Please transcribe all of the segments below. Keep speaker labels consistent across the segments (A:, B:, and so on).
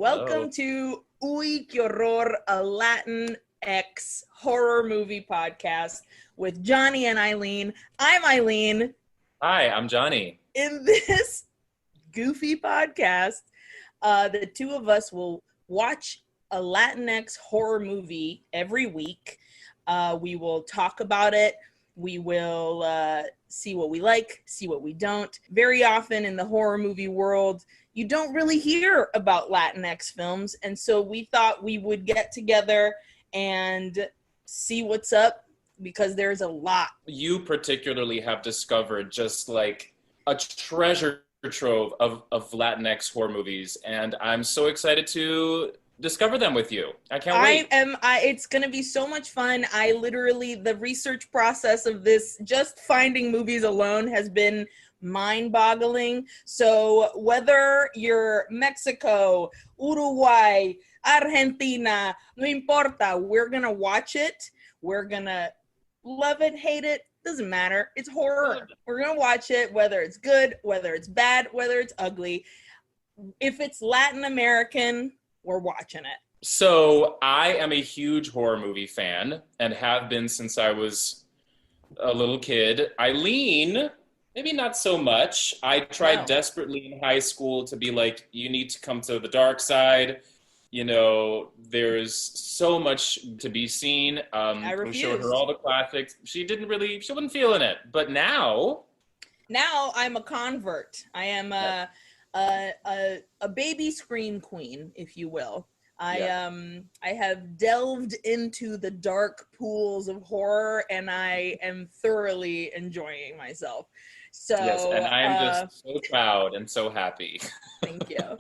A: Welcome to Uy Que Horror, a Latin X horror movie podcast with Jonny and Aileen. I'm Aileen.
B: Hi, I'm Jonny.
A: In this goofy podcast, the two of us will watch a Latinx horror movie every week. We will talk about it. We will see what we like, see what we don't. Very often in the horror movie world, you don't really hear about Latinx films. And so we thought we would get together and see what's up because there's a lot.
B: You particularly have discovered just like a treasure trove of Latinx horror movies. And I'm so excited to discover them with you. I can't wait.
A: It's going to be so much fun. The research process of this, just finding movies alone has been mind-boggling. So whether you're Mexico, Uruguay, Argentina, no importa, we're going to watch it. We're going to love it, hate it. Doesn't matter. It's horror. We're going to watch it, whether it's good, whether it's bad, whether it's ugly. If it's Latin American, we're watching it.
B: So I am a huge horror movie fan and have been since I was a little kid. Aileen, maybe not so much. I tried desperately in high school to be like, you need to come to the dark side. You know, there's so much to be seen.
A: I refused.
B: We showed her all the classics. She wasn't feeling it. But now
A: I'm a convert. I am a baby scream queen, if you will. I have delved into the dark pools of horror, and I am thoroughly enjoying myself. So
B: yes, and I am just so proud and so happy.
A: Thank you.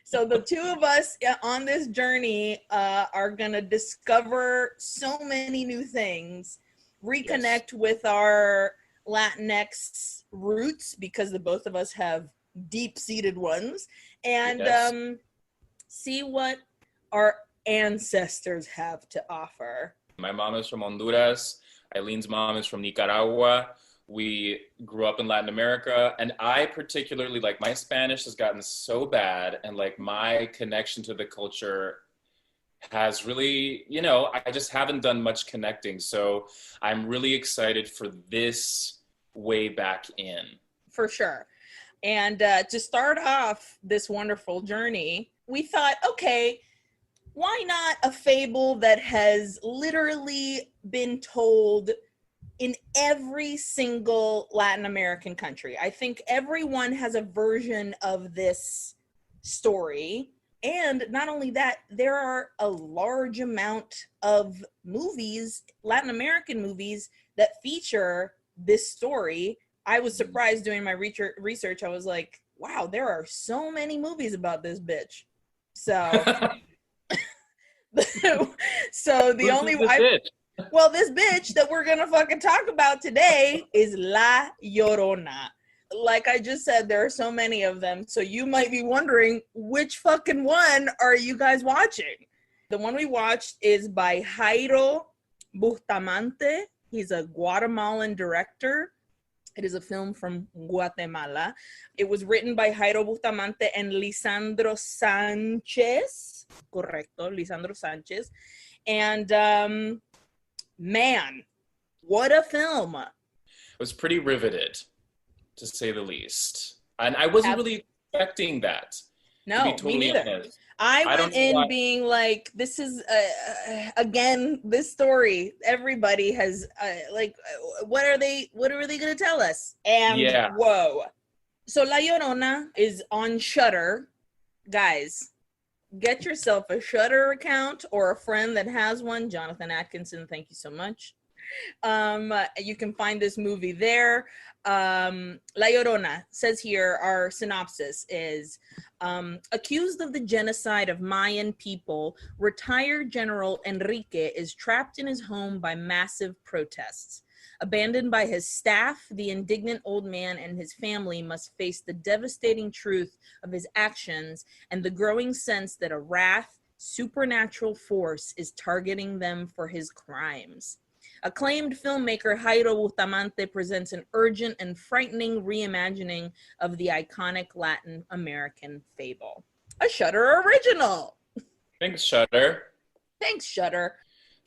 A: So the two of us on this journey are gonna discover so many new things, reconnect with our Latinx roots because the both of us have deep-seated ones, and see what our ancestors have to offer.
B: My mom is from Honduras. Aileen's mom is from Nicaragua. We grew up in Latin America, and I particularly, like, my Spanish has gotten so bad, and like my connection to the culture has really, I just haven't done much connecting. So I'm really excited for this way back in.
A: For sure. And to start off this wonderful journey, we thought, okay, why not a fable that has literally been told in every single Latin American country? I think everyone has a version of this story. And not only that, there are a large amount of movies, Latin American movies, that feature this story. I was surprised doing my research. I was like, wow, there are so many movies about this bitch. So, this bitch that we're gonna fucking talk about today is La Llorona. Like I just said, there are so many of them. So you might be wondering, which fucking one are you guys watching? The one we watched is by Jairo Bustamante. He's a Guatemalan director. It is a film from Guatemala. It was written by Jairo Bustamante and Lisandro Sanchez. Correcto, Lisandro Sanchez. And man, what a film.
B: I was pretty riveted, to say the least. And I wasn't really expecting that.
A: No,
B: to be totally
A: me neither.
B: honest.
A: I went in being like, this is, again, this story, everybody has, what are they going to tell us? And whoa. So La Llorona is on Shudder. Guys, get yourself a Shudder account or a friend that has one. Jonathan Atkinson, thank you so much. You can find this movie there. La Llorona says here, our synopsis is, accused of the genocide of Mayan people, retired General Enrique is trapped in his home by massive protests. Abandoned by his staff, the indignant old man and his family must face the devastating truth of his actions and the growing sense that a supernatural force is targeting them for his crimes. Acclaimed filmmaker Jairo Bustamante presents an urgent and frightening reimagining of the iconic Latin American fable. a Shudder original.
B: Thanks, Shudder.
A: Thanks, Shudder.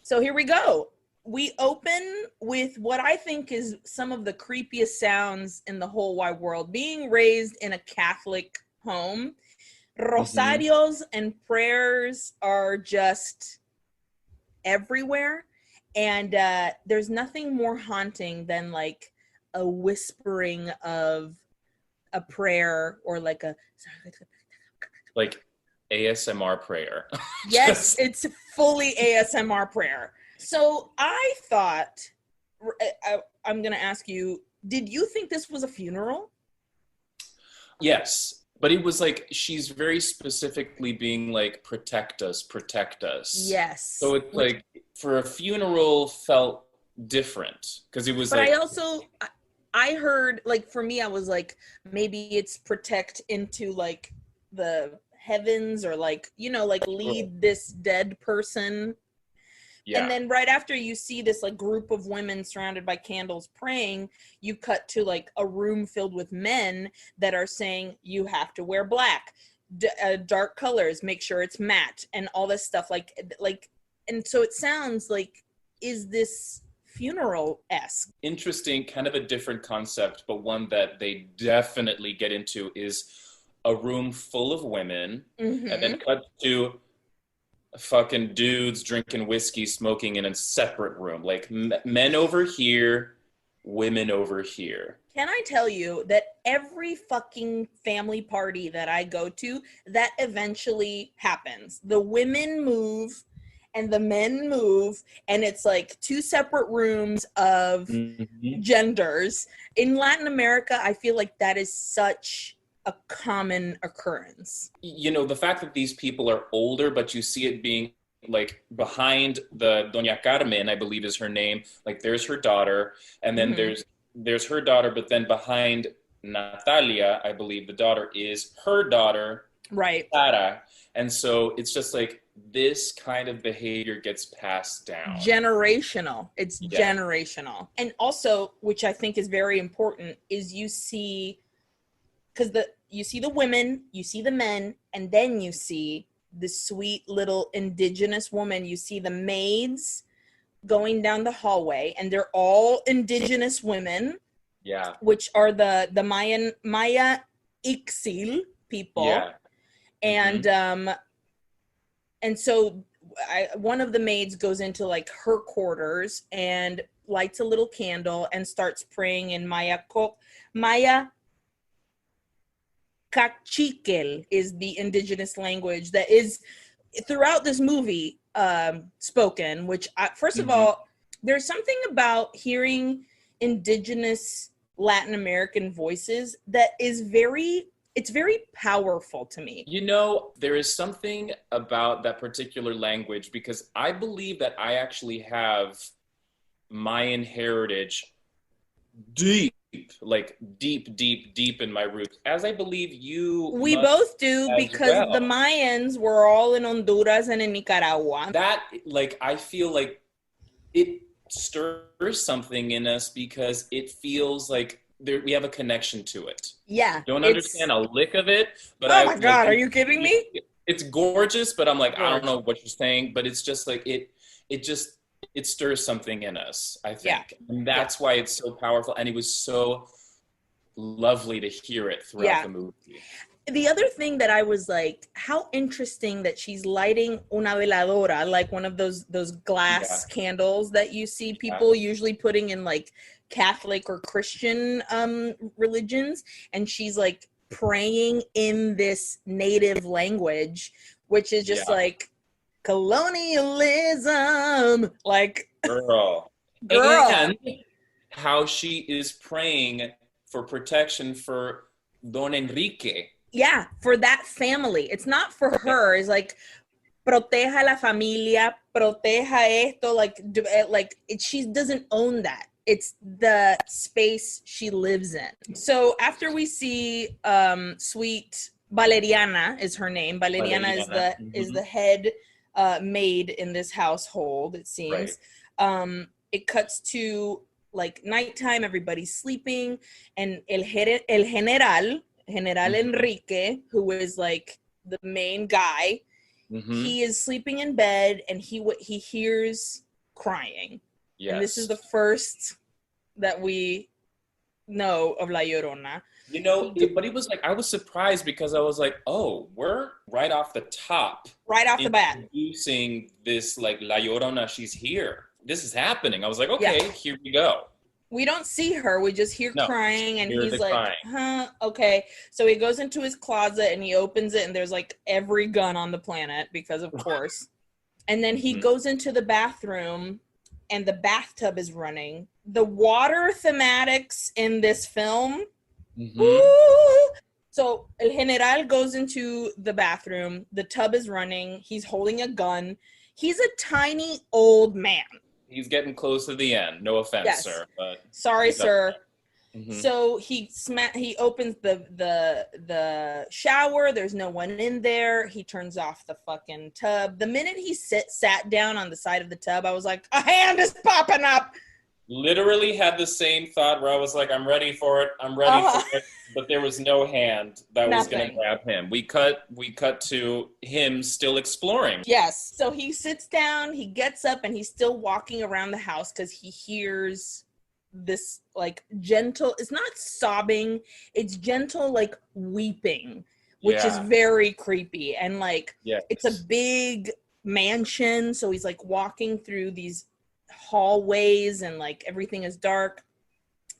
A: So here we go. We open with what I think is some of the creepiest sounds in the whole wide world. Being raised in a Catholic home, rosarios and prayers are just everywhere. And there's nothing more haunting than like a whispering of a prayer or like
B: ASMR prayer.
A: Yes, it's fully ASMR prayer. So I thought, I'm going to ask you, did you think this was a funeral?
B: Yes, but it was like, she's very specifically being like, protect us.
A: Yes.
B: So it's like, for a funeral felt different because it was
A: but
B: like.
A: I heard, like, for me, I was like, maybe it's protect into like the heavens or like, you know, like lead this dead person. Yeah. And then right after you see this like group of women surrounded by candles praying, you cut to like a room filled with men that are saying you have to wear black, dark colors, make sure it's matte, and all this stuff. Like, and so it sounds like, is this funeral-esque?
B: Interesting, kind of a different concept, but one that they definitely get into is a room full of women, and then cut to fucking dudes drinking whiskey, smoking in a separate room. Like, men over here, women over here.
A: Can I tell you that every fucking family party that I go to, that eventually happens. The women move and the men move, and it's like two separate rooms of genders. In Latin America, I feel like that is such a common occurrence.
B: You know, the fact that these people are older, but you see it being like behind the Doña Carmen, I believe is her name. Like, there's her daughter, and then there's her daughter, but then behind Natalia, I believe the daughter is her daughter,
A: right?
B: Sara. And so it's just like, this kind of behavior gets passed down.
A: Generational. It's generational. And also, which I think is very important, is you see, because you see the women, you see the men, and then you see the sweet little indigenous woman. You see the maids going down the hallway, and they're all indigenous women.
B: Yeah.
A: Which are the Maya Ixil people. Yeah. And so one of the maids goes into like her quarters and lights a little candle and starts praying in Maya Cachiquel is the indigenous language that is throughout this movie spoken, which first of all, there's something about hearing indigenous Latin American voices that is very powerful to me.
B: You know, there is something about that particular language, because I believe that I actually have Mayan heritage deep in my roots, as I believe
A: we both do, because the Mayans were all in Honduras and in Nicaragua.
B: That, like, I feel like it stirs something in us because it feels like we have a connection to it.
A: Yeah.
B: Don't understand a lick of it, but
A: oh my God, are you kidding me?
B: It's gorgeous, but I'm like, I don't know what you're saying, but it's just like, it stirs something in us, I think. Yeah. And that's why it's so powerful. And it was so lovely to hear it throughout the movie.
A: The other thing that I was like, how interesting that she's lighting una veladora, like one of those glass candles that you see people usually putting in like Catholic or Christian religions. And she's like praying in this native language, which is just like colonialism. Like,
B: girl. And how she is praying for protection for Don Enrique.
A: Yeah, for that family. It's not for her. It's like, proteja la familia, proteja esto. Like she doesn't own that. It's the space she lives in. So after we see sweet Valeriana is her name. Valeriana is the head maid in this household, it seems. Right. It cuts to like nighttime, everybody's sleeping, and General Enrique, who is like the main guy. He is sleeping in bed, and he hears crying. Yes. And this is the first that we know of La Llorona.
B: You know, but it was like, I was surprised because I was like, oh, we're right off the top.
A: Right off the bat.
B: Introducing this, like, La Llorona, she's here. This is happening. I was like, okay, here we go.
A: We don't see her. We just hear crying, and he's like, crying. Okay. So he goes into his closet, and he opens it, and there's, like, every gun on the planet, because of course. And then he goes into the bathroom, and the bathtub is running. The water thematics in this film. So El General goes into the bathroom. The tub is running. He's holding a gun. He's a tiny old man.
B: He's getting close to the end. No offense, sir. But
A: sorry, sir. So he opens the shower. There's no one in there. He turns off the fucking tub. The minute he sat down on the side of the tub, I was like, a hand is popping up.
B: Literally had the same thought where I was like, I'm ready for it. I'm ready for it. But there was no hand that was going to grab him. We cut to him still exploring.
A: Yes. So he sits down, he gets up, and he's still walking around the house because he hears this, like, gentle, it's not sobbing, it's gentle, like, weeping, which is very creepy. And, like, it's a big mansion. So he's, like, walking through these hallways, and, like, everything is dark.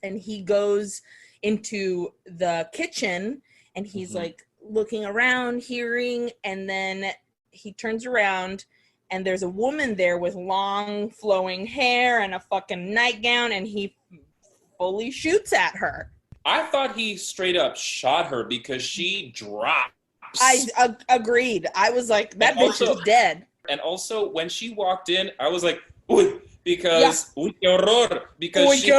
A: And he goes into the kitchen, and he's like looking around, hearing, and then he turns around, and there's a woman there with long flowing hair and a fucking nightgown, and he fully shoots at her.
B: I thought he straight up shot her because she drops.
A: I agreed. I was like, that bitch is dead.
B: And also, when she walked in, I was like, uy, because uy, qué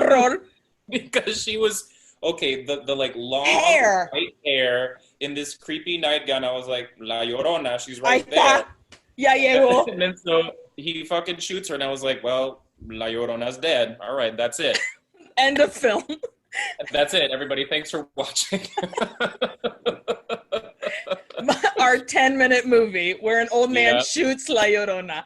B: horror, because she was okay, the like long white hair in this creepy nightgown. I was like, La Llorona, she's right there.
A: Ya llegó.
B: And then so he fucking shoots her, and I was like, well, La Llorona's dead. All right, that's it.
A: End of film.
B: That's it, everybody. Thanks for watching.
A: Our 10-minute movie where an old man shoots La Llorona.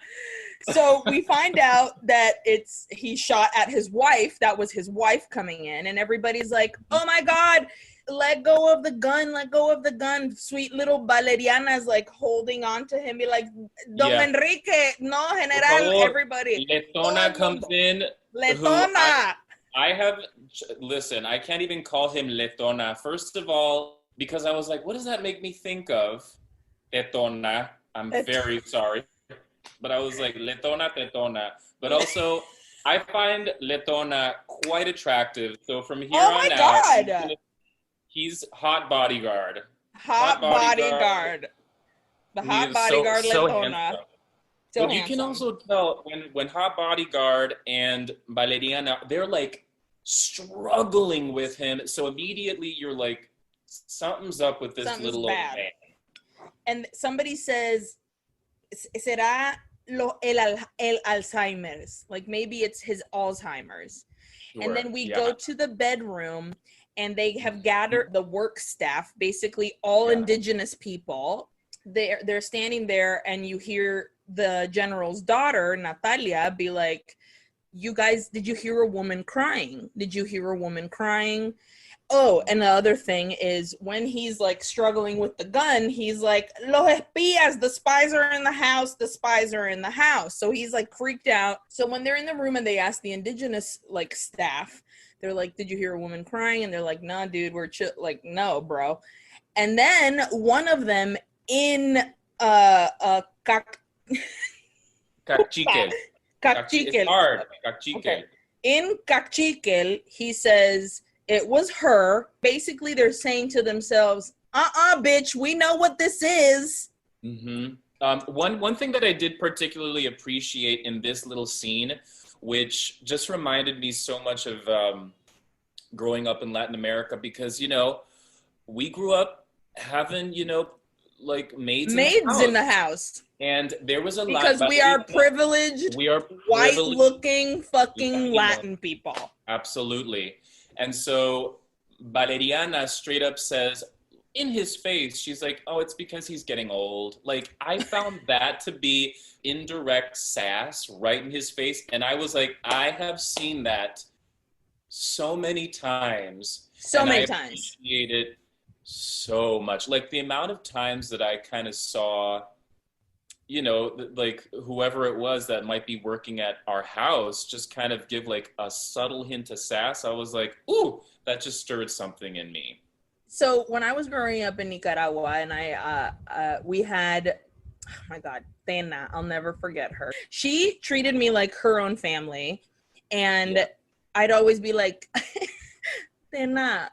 A: So we find out that he shot at his wife. That was his wife coming in, and everybody's like, oh my God, let go of the gun, let go of the gun. Sweet little Valeriana is like holding on to him, be like, Don Enrique, no, General, everybody.
B: Letona comes in.
A: Letona.
B: Listen, I can't even call him Letona. First of all, because I was like, what does that make me think of? Letona. I'm very sorry. But I was like, Letona. But also, I find Letona quite attractive. So from here on out, he's hot bodyguard.
A: Hot bodyguard. The hot bodyguard Letona.
B: But you can also tell when hot bodyguard and Valeriana, they're like struggling with him. So immediately you're like, something's up with this little old man.
A: And somebody says, será el Alzheimer's, like maybe it's his Alzheimer's. Sure. And then we go to the bedroom, and they have gathered the work staff, basically all indigenous people. They're standing there, and you hear the general's daughter, Natalia, be like, you guys, did you hear a woman crying? Did you hear a woman crying? Oh, and the other thing is when he's like struggling with the gun, he's like, los espías, the spies are in the house, the spies are in the house. So he's like freaked out. So when they're in the room and they ask the indigenous like staff, they're like, did you hear a woman crying? And they're like, nah, dude, we're chill. Like, no, bro. And then one of them in
B: Cachique.
A: It's
B: hard. Cachique.
A: Okay. In Cachique, he says, it was her. Basically, they're saying to themselves, bitch, we know what this is.
B: Mm-hmm. One thing that I did particularly appreciate in this little scene, which just reminded me so much of growing up in Latin America, because, you know, we grew up having, you know, like maids in the house. And there was a lot.
A: Because we are privileged, white-looking fucking Latin people.
B: Absolutely. And so Valeriana straight up says, in his face, she's like, oh, it's because he's getting old. Like, I found that to be indirect sass right in his face. And I was like, I have seen that so many times.
A: So
B: and
A: many
B: I
A: times.
B: appreciate it so much. Like, the amount of times that I kind of saw, you know, like whoever it was that might be working at our house just kind of give like a subtle hint of sass. I was like, ooh, that just stirred something in me.
A: So when I was growing up in Nicaragua, and we had, oh my God, Tena, I'll never forget her. She treated me like her own family, and I'd always be like, Tena,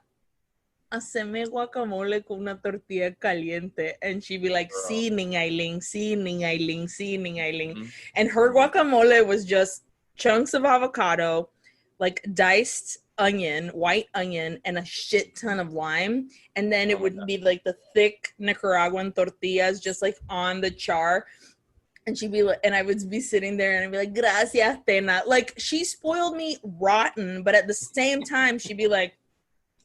A: haceme guacamole con una tortilla caliente. And she'd be like, sí, Ning Aileen, sí, Ning Aileen, sí, Ning Aileen. Mm-hmm. And her guacamole was just chunks of avocado, like diced onion, white onion, and a shit ton of lime. And then it would be like the thick Nicaraguan tortillas just like on the char. And she'd be like, and I would be sitting there and I'd be like, gracias, Tena. Like, she spoiled me rotten, but at the same time, she'd be like,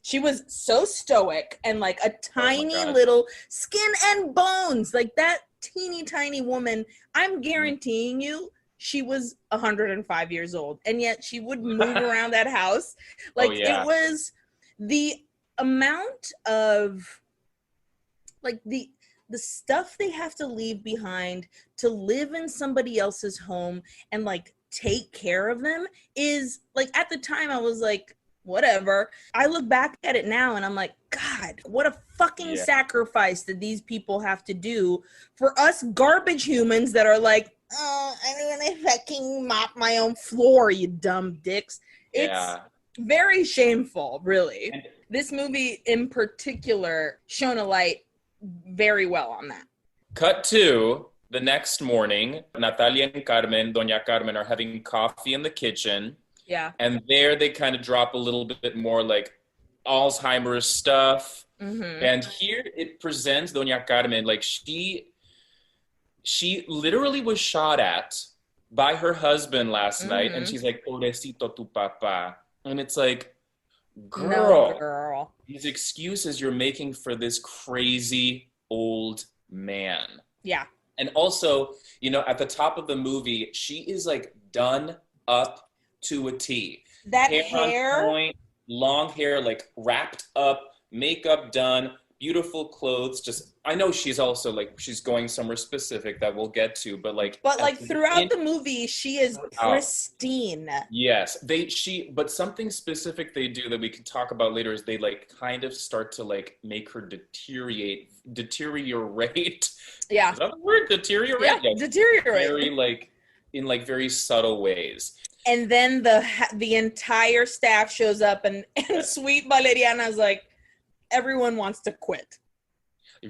A: she was so stoic and like a tiny little skin and bones, like that teeny tiny woman. I'm guaranteeing you, she was 105 years old, and yet she would move around that house. Like, it was the amount of like the stuff they have to leave behind to live in somebody else's home and like take care of them is like, at the time I was like, whatever. I look back at it now and I'm like, God, what a fucking sacrifice that these people have to do for us garbage humans that are like, oh, I'm gonna fucking mop my own floor, you dumb dicks. It's very shameful, really. And this movie in particular shone a light very well on that.
B: Cut to the next morning, Natalia and Carmen, Doña Carmen, are having coffee in the kitchen.
A: Yeah.
B: And there they kind of drop a little bit more like Alzheimer's stuff. Mm-hmm. And here it presents Doña Carmen like she literally was shot at by her husband last night. And she's like, pobrecito tu papá. And it's like, girl, these excuses you're making for this crazy old man.
A: Yeah.
B: And also, you know, at the top of the movie, she is like done up to a T.
A: That hair
B: on point, long hair, like wrapped up, makeup done, beautiful clothes. Just, I know she's also like, she's going somewhere specific that we'll get to, but like
A: throughout the movie, she is pristine.
B: Yes, but something specific they do that we can talk about later is they like kind of start to like make her deteriorate.
A: Yeah.
B: Is that the word? Deteriorate?
A: Yeah, yes. Deteriorate.
B: Very like, in like very subtle ways.
A: And then the entire staff shows up and sweet Valeriana's like, everyone wants to quit.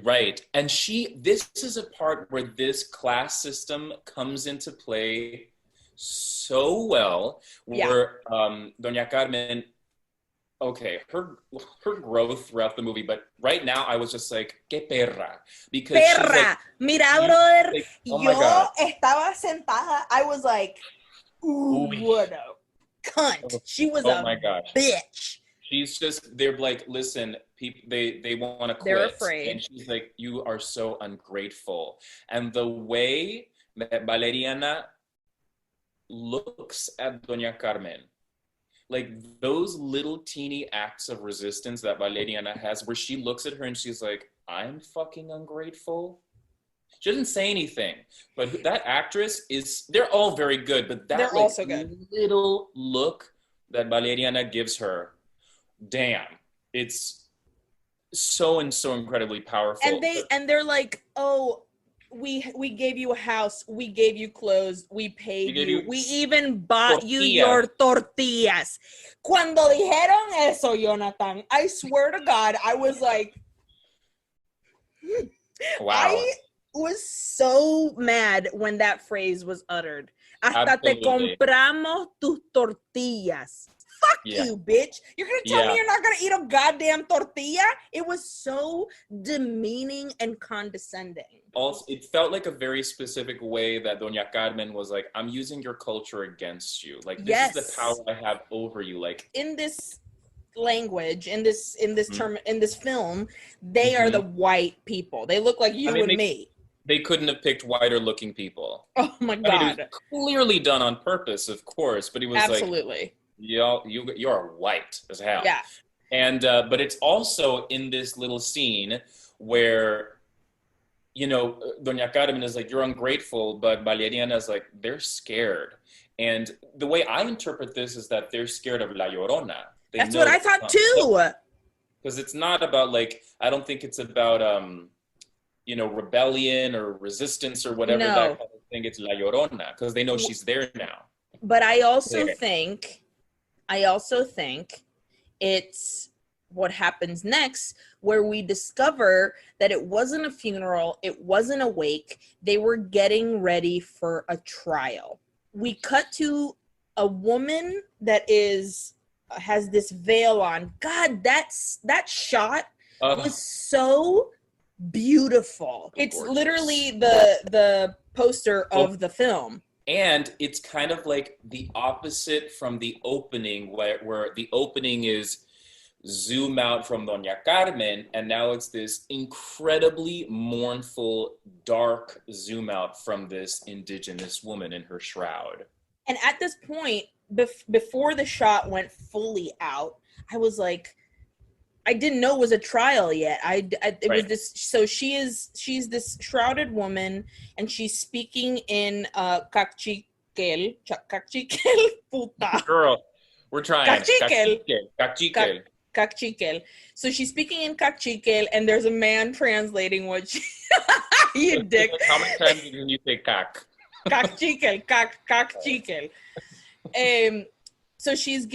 B: Right. And this is a part where this class system comes into play so well, where Doña Carmen, okay, her growth throughout the movie, but right now I was just like, que perra. Because
A: perra.
B: Like,
A: mira, brother,
B: like, oh
A: yo estaba sentada, I was like, ooh, what a cunt. She was a bitch.
B: She's just, they're like, listen, people, they want to quit.
A: They're afraid.
B: And she's like, you are so ungrateful. And the way that Valeriana looks at Doña Carmen, like those little teeny acts of resistance that Valeriana has, where she looks at her and she's like, I'm fucking ungrateful. She doesn't say anything, but that actress they're all very good, but that
A: they're also good.
B: Little look that Valeriana gives her, damn, it's so incredibly powerful.
A: And they're like, oh, we gave you a house, we gave you clothes, we paid you, we even bought you your tortillas. Cuando dijeron eso, Jonathan, I swear to God, I was like,
B: wow.
A: I was so mad when that phrase was uttered. Hasta te compramos tus tortillas. Fuck you, bitch. You're going to tell me you're not going to eat a goddamn tortilla? It was so demeaning and condescending.
B: Also, it felt like a very specific way that Doña Carmen was like, I'm using your culture against you. Like, this is the power I have over you. Like,
A: in this language, in this term, in this film, they are the white people. They look like you and me.
B: They couldn't have picked whiter looking people.
A: Oh my God.
B: I mean, it was clearly done on purpose, of course, but he was
A: absolutely.
B: Like, you're white as hell.
A: Yeah.
B: And, but it's also in this little scene where, you know, Doña Carmen is like, you're ungrateful, but Valeriana is like, they're scared. And the way I interpret this is that they're scared of La Llorona.
A: That's what I thought too.
B: Because it's not about, like, I don't think it's about, you know, rebellion or resistance or whatever, that kind of thing. It's La Llorona, because they know she's there now.
A: But I also think it's what happens next, where we discover that it wasn't a funeral, it wasn't a wake, they were getting ready for a trial. We cut to a woman that has this veil on. God, that shot was so beautiful. It's gorgeous. Literally the poster of the film.
B: And it's kind of like the opposite from the opening, where the opening is zoom out from Doña Carmen, and now it's this incredibly mournful, dark zoom out from this indigenous woman in her shroud.
A: And at this point, before the shot went fully out, I was like, I didn't know it was a trial yet. It was this. So she's this shrouded woman, and she's speaking in Cachiquel, puta.
B: Girl, we're trying.
A: Cachiquel. So she's speaking in Cachiquel, and there's a man translating what she... You dick.
B: How many times did you say cac?
A: Cachiquel. So she's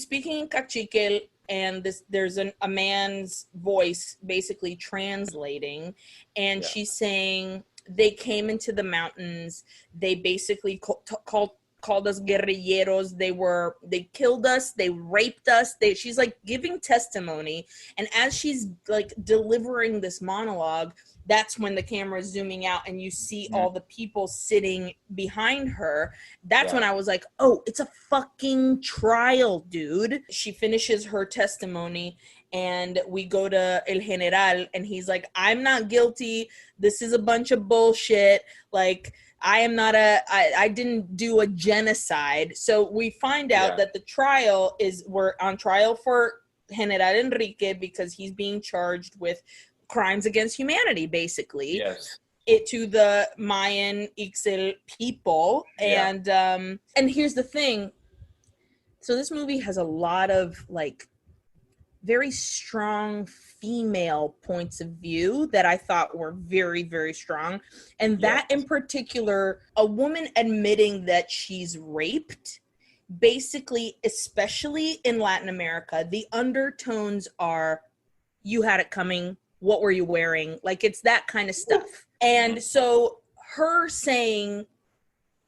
A: speaking in Cachiquel, and there's a man's voice basically translating, and she's saying they came into the mountains. They basically called us guerrilleros. They killed us. They raped us. She's like giving testimony. And as she's like delivering this monologue, that's when the camera is zooming out and you see all the people sitting behind her. That's when I was like, oh, it's a fucking trial, dude. She finishes her testimony and we go to El General, and he's like, I'm not guilty. This is a bunch of bullshit. Like, I am not I didn't do a genocide. So we find out that the trial we're on trial for General Enrique because he's being charged with crimes against humanity, basically.
B: Yes.
A: To the Mayan Ixil people. And here's the thing. So this movie has a lot of like very strong female points of view that I thought were very, very strong. And that in particular, a woman admitting that she's raped, basically, especially in Latin America, the undertones are, you had it coming, what were you wearing? Like, it's that kind of stuff. And so her saying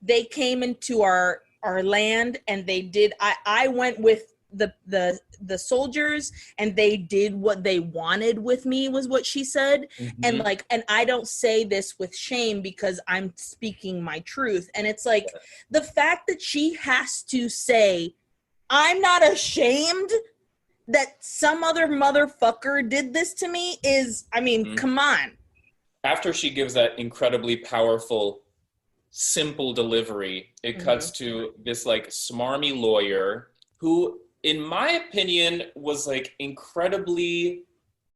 A: they came into our land and they did, I went with the soldiers and they did what they wanted with me, was what she said. And I don't say this with shame because I'm speaking my truth. And it's like the fact that she has to say, I'm not ashamed that some other motherfucker did this to me is, I mean, come on.
B: After she gives that incredibly powerful, simple delivery, it cuts to this like smarmy lawyer who, in my opinion, was like incredibly,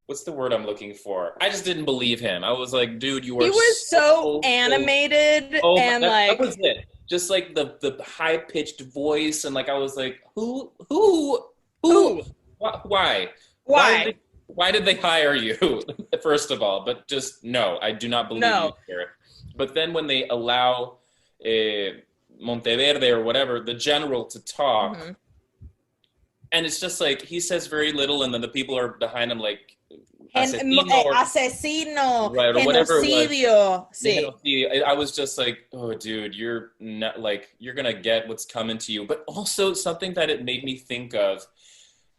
B: what's the word I'm looking for? I just didn't believe him. I was like, dude, you are. He was
A: so animated and
B: that was it. Just like the high pitched voice, and like I was like, who? Why? Why did they hire you? First of all, but just no, I do not believe you here. But then when they allow Monteverde or whatever, the general, to talk. And it's just like, he says very little, and then the people are behind him like,
A: asesino,
B: right, or whatever it was.
A: Sí.
B: I was just like, oh, dude, you're not, like, you're going to get what's coming to you. But also something that it made me think of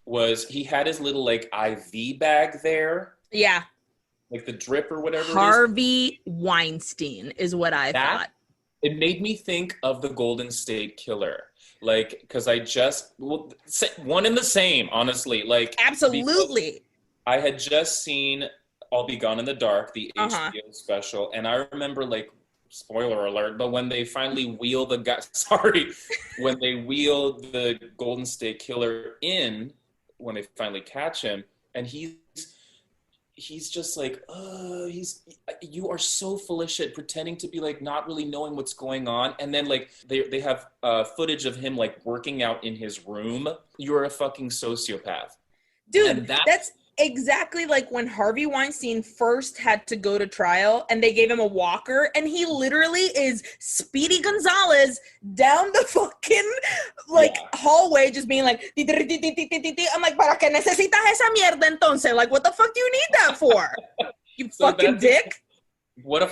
B: was he had his little, like, IV bag there.
A: Yeah.
B: Like the drip or whatever
A: Harvey Weinstein is what I thought.
B: It made me think of the Golden State Killer. Like, because one and the same, honestly. Like,
A: absolutely.
B: I had just seen I'll Be Gone in the Dark, the HBO special, and I remember, like, spoiler alert, but when they finally wheel the guy, when they wheel the Golden State Killer in, when they finally catch him, and he's just like, you are so full of shit, pretending to be like not really knowing what's going on. And then like they have footage of him like working out in his room. You're a fucking sociopath.
A: Dude, that's exactly like when Harvey Weinstein first had to go to trial and they gave him a walker and he literally is Speedy Gonzalez down the fucking hallway just being like, I'm like, ¿para qué necesitas esa mierda entonces? Like, what the fuck do you need that for? You fucking dick.
B: What a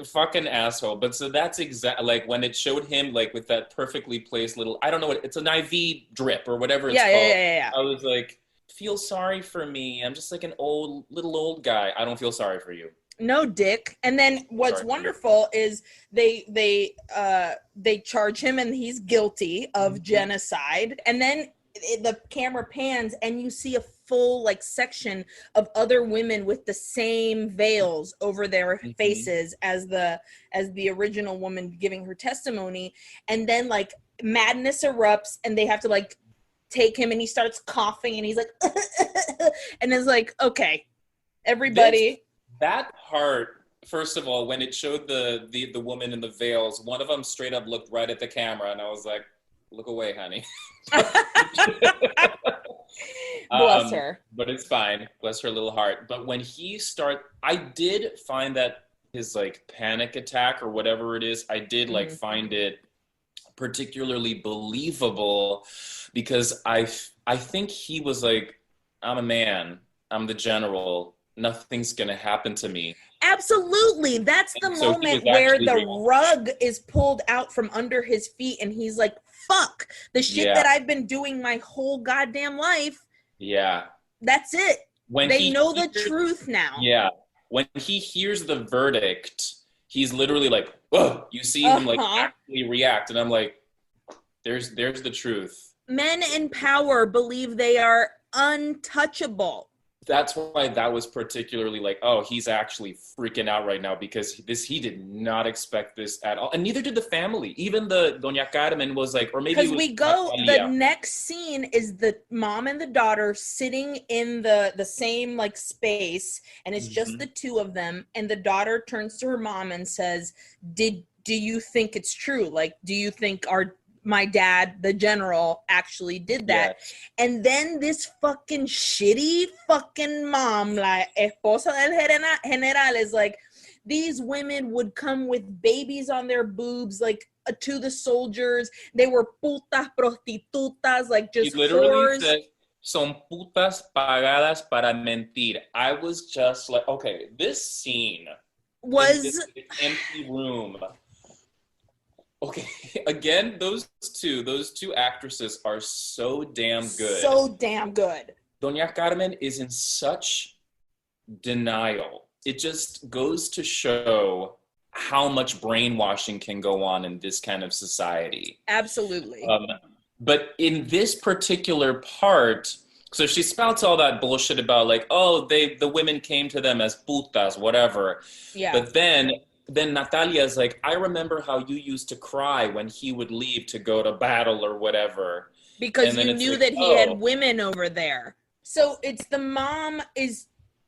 B: fucking asshole. But so that's exactly like when it showed him like with that perfectly placed little, I don't know what, it's an IV drip or whatever it's called.
A: Yeah.
B: I was like, feel sorry for me. I'm just like an little old guy. I don't feel sorry for you.
A: No, dick. And then what's wonderful is they charge him and he's guilty of genocide. And then the camera pans and you see a full like section of other women with the same veils over their faces as the original woman giving her testimony. And then like madness erupts and they have to like take him and he starts coughing and he's like and it's like, okay, everybody.
B: That part, first of all, when it showed the woman in the veils, one of them straight up looked right at the camera and I was like, look away, honey.
A: Bless her.
B: But it's fine. Bless her little heart. But when I did find that his like panic attack or whatever it is, I did like find it particularly believable because I think he was like, I'm a man, I'm the general, nothing's gonna happen to me.
A: Absolutely. That's the moment where the rug is pulled out from under his feet and he's like, fuck, the shit that I've been doing my whole goddamn life.
B: Yeah.
A: That's it. They know the truth now.
B: Yeah. When he hears the verdict, he's literally like, oh, you see him like actually react. And I'm like, there's the truth.
A: Men in power believe they are untouchable.
B: That's why that was particularly like, oh, he's actually freaking out right now because he did not expect this at all. And neither did the family. Even the Doña Carmen was like, or maybe
A: because the next scene is the mom and the daughter sitting in the same like space and it's just the two of them. And the daughter turns to her mom and says, do you think it's true? Like, do you think my dad, the general, actually did that? Yes. And then this fucking shitty fucking mom, like esposa del general, is like, these women would come with babies on their boobs, like to the soldiers. They were putas prostitutas, like just whores. Said,
B: son putas pagadas para mentir. I was just like, okay, this scene was this empty room. Okay, again, those two actresses are so damn good.
A: So damn good.
B: Doña Carmen is in such denial. It just goes to show how much brainwashing can go on in this kind of society.
A: Absolutely.
B: But in this particular part, so she spouts all that bullshit about like, oh, the women came to them as putas, whatever.
A: Yeah.
B: But then Natalia's like, I remember how you used to cry when he would leave to go to battle or whatever.
A: Because you knew that he had women over there. So it's the mom is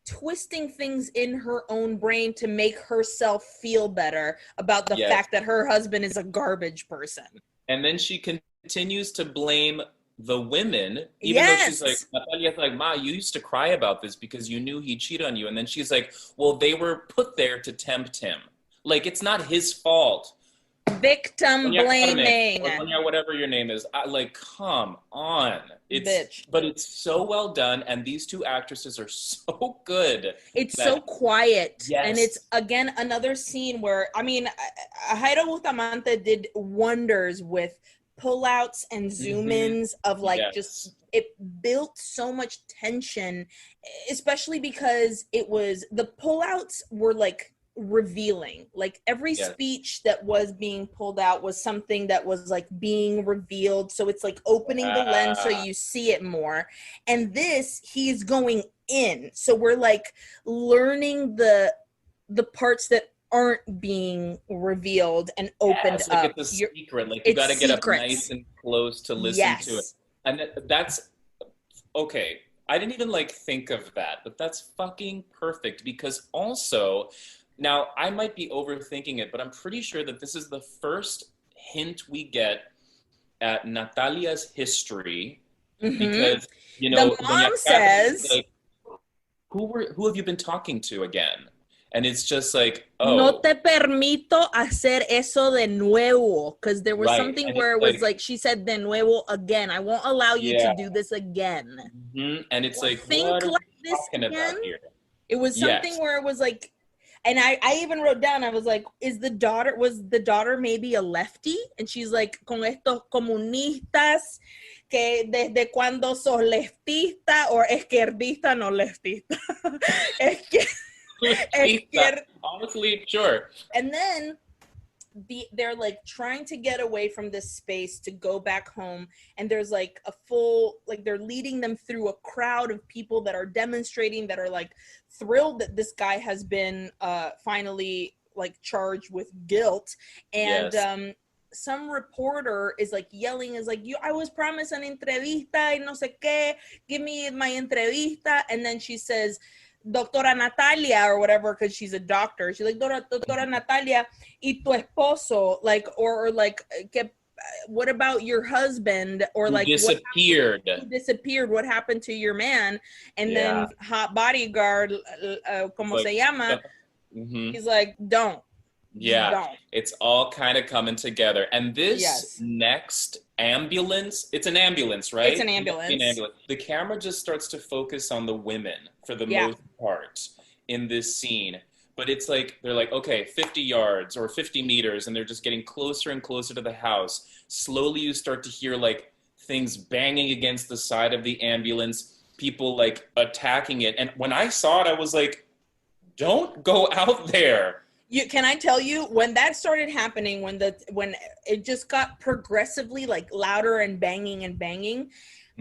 A: twisting things in her own brain to make herself feel better about the fact that her husband is a garbage person.
B: And then she continues to blame the women, even though she's like, Natalia's like, Ma, you used to cry about this because you knew he'd cheat on you. And then she's like, well, they were put there to tempt him. Like, it's not his fault.
A: Victim blaming.
B: Or whatever your name is. Like, come on.
A: Bitch.
B: But it's so well done, and these two actresses are so good.
A: It's so quiet. Yes. And it's, again, another scene where, I mean, Jairo Bustamante did wonders with pullouts and zoom-ins of, like, just, it built so much tension, especially because it was, the pullouts were, like revealing. Like every speech that was being pulled out was something that was like being revealed. So it's like opening the lens so you see it more. And this, he's going in. So we're like learning the parts that aren't being revealed and opened
B: like
A: up.
B: it's a secret. Like you got to get up nice and close to listen to it. And that's okay. I didn't even like think of that, but that's fucking perfect because also, now I might be overthinking it, but I'm pretty sure that this is the first hint we get at Natalia's history because, you know,
A: the mom says,
B: like, who have you been talking to again? And it's just like, oh.
A: No te permito hacer eso de nuevo. Because there was something where it was like, she said de nuevo again. I won't allow you to do this again.
B: And it's like,
A: think
B: what are
A: like
B: we
A: this
B: talking
A: again?
B: about here?
A: It was something where it was like, and I even wrote down, I was like, was the daughter maybe a lefty? And she's like, con estos comunistas, que desde cuando sos leftista or izquierdista, no leftista.
B: Honestly, sure.
A: And then they're like trying to get away from this space to go back home, and there's like a full, like they're leading them through a crowd of people that are demonstrating, that are like thrilled that this guy has been finally like charged with guilt. And some reporter is like yelling, is like, I was promised an entrevista y no sé qué, give me my entrevista. And then she says, Doctora Natalia, or whatever, because she's a doctor. She's like, Doctora Natalia, y tu esposo, like, or like, what about your husband? Or like,
B: disappeared.
A: What happened to your man? And then hot bodyguard, como se llama? He's like, don't.
B: Yeah,
A: don't.
B: It's all kind of coming together. And this next ambulance, it's an ambulance, right?
A: It's an ambulance.
B: The camera just starts to focus on the women for the most part in this scene. But it's like, they're like, okay, 50 yards or 50 meters, and they're just getting closer and closer to the house. Slowly you start to hear like things banging against the side of the ambulance, people like attacking it. And when I saw it, I was like, don't go out there.
A: Can I tell you, when that started happening, when it just got progressively like louder and banging,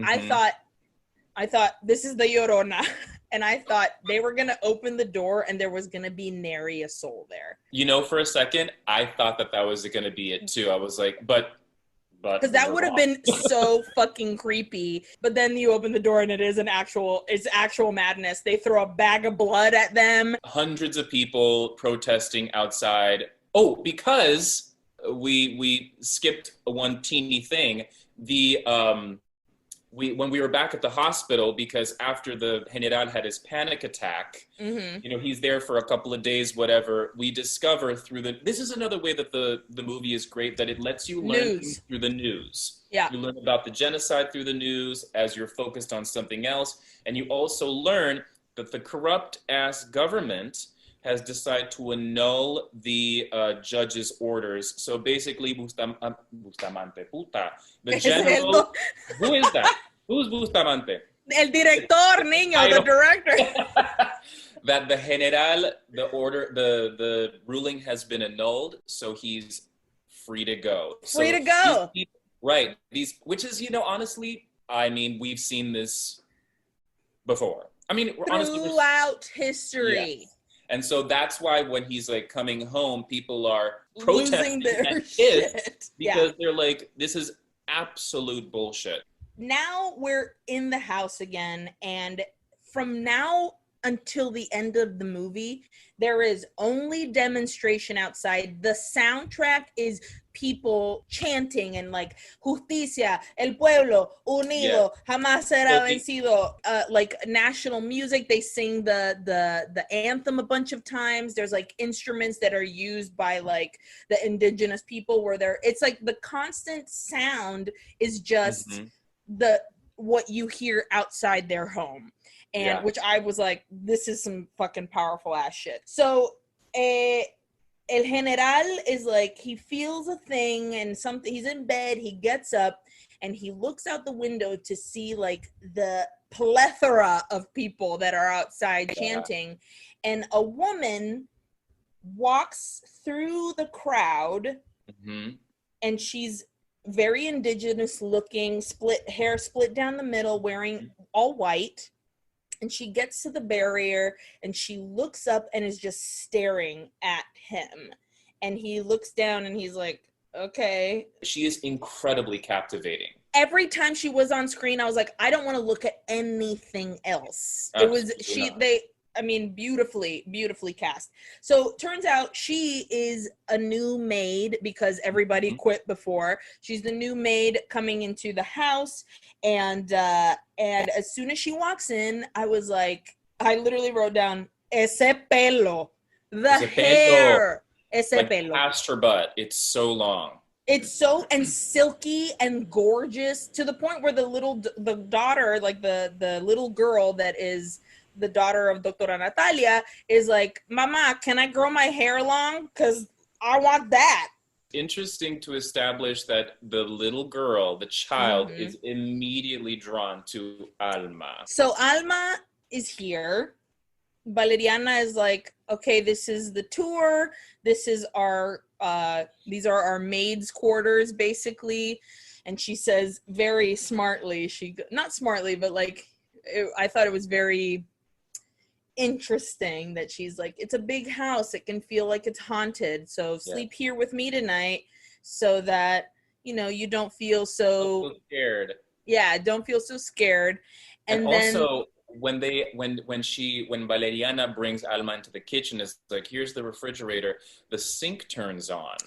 A: I thought this is the Llorona. And I thought they were going to open the door and there was going to be nary a soul there.
B: You know, for a second, I thought that was going to be it too. I was like, but because
A: that would have been so fucking creepy. But then you open the door and it's actual madness. They throw a bag of blood at them.
B: Hundreds of people protesting outside. Oh, because we skipped one teeny thing. When we were back at the hospital, because after the General had his panic attack, you know, he's there for a couple of days, whatever, we discover this is another way that the movie is great, that it lets you learn through the news. Yeah. You learn about the genocide through the news as you're focused on something else. And you also learn that the corrupt ass government has decided to annul the judge's orders. So basically, Bustamante, puta. The general, who is that? Who's Bustamante?
A: El director, niño, the director.
B: That the general, the ruling has been annulled, so he's free to go.
A: Free to go.
B: Right. Which is, you know, honestly, I mean, we've seen this before. I mean,
A: throughout history.
B: Yeah. And so that's why when he's like coming home, people are protesting
A: their shit.
B: Because they're like, this is absolute bullshit.
A: Now we're in the house again, and from now until the end of the movie, there is only demonstration outside. The soundtrack is people chanting and like justicia, el pueblo unido, jamás será vencido. Like national music, they sing the anthem a bunch of times. There's like instruments that are used by like the indigenous people, where it's like the constant sound is just what you hear outside their home. And which I was like, this is some fucking powerful ass shit. So El General is like, he feels a thing and something, he's in bed, he gets up and he looks out the window to see like the plethora of people that are outside chanting. And a woman walks through the crowd, and she's very indigenous looking, hair split down the middle, wearing all white. And she gets to the barrier and she looks up and is just staring at him. And he looks down and he's like, okay.
B: She is incredibly captivating.
A: Every time she was on screen, I was like, I don't want to look at anything else. Beautifully cast. So turns out she is a new maid because everybody quit before. She's the new maid coming into the house. And as soon as she walks in, I was like, I literally wrote down, ese pelo, hair, ese pelo.
B: Past her butt. It's so long.
A: It's so and silky and gorgeous to the point where the daughter, like the little girl that is the daughter of Doctora Natalia, is like, Mama, can I grow my hair long? Because I want that.
B: Interesting to establish that the little girl, the child, is immediately drawn to Alma.
A: So Alma is here. Valeriana is like, okay, this is the tour. This is these are our maids' quarters, basically. And she says very smartly, not smartly, but I thought it was very interesting that she's like, it's a big house. It can feel like it's haunted. So sleep here with me tonight so that, you don't feel so
B: scared.
A: Yeah, don't feel so scared. And then
B: also, when Valeriana brings Alma into the kitchen, it's like, here's the refrigerator, the sink turns on.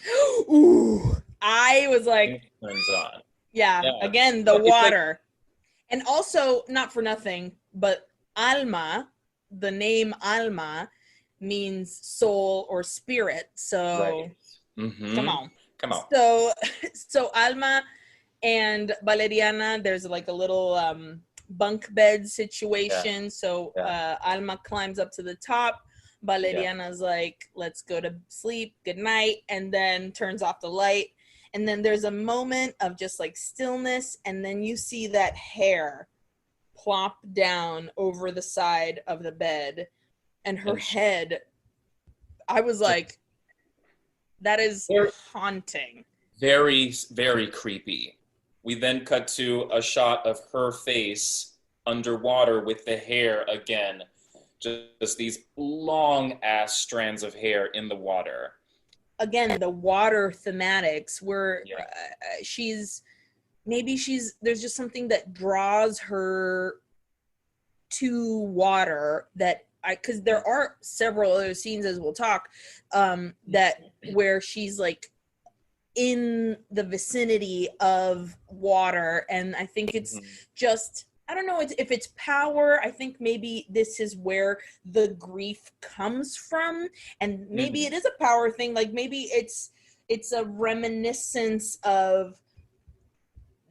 A: Ooh, I was like,
B: turns on.
A: Yeah, again, the water. And also, not for nothing, but Alma, the name Alma means soul or spirit. So come on. So Alma and Valeriana, there's like a little bunk bed situation. So Alma climbs up to the top. Valeriana's like, let's go to sleep, good night, and then turns off the light. And then there's a moment of just like stillness, and then you see that hair plop down over the side of the bed, and her head, I was like, that is haunting.
B: Very, very creepy. We then cut to a shot of her face underwater with the hair again. Just these long ass strands of hair in the water.
A: Again, the water thematics where there's just something that draws her to water because there are several other scenes, as we'll talk, where she's like in the vicinity of water. And I think it's just, I don't know if it's power. I think maybe this is where the grief comes from, and maybe it is a power thing. Like maybe it's a reminiscence of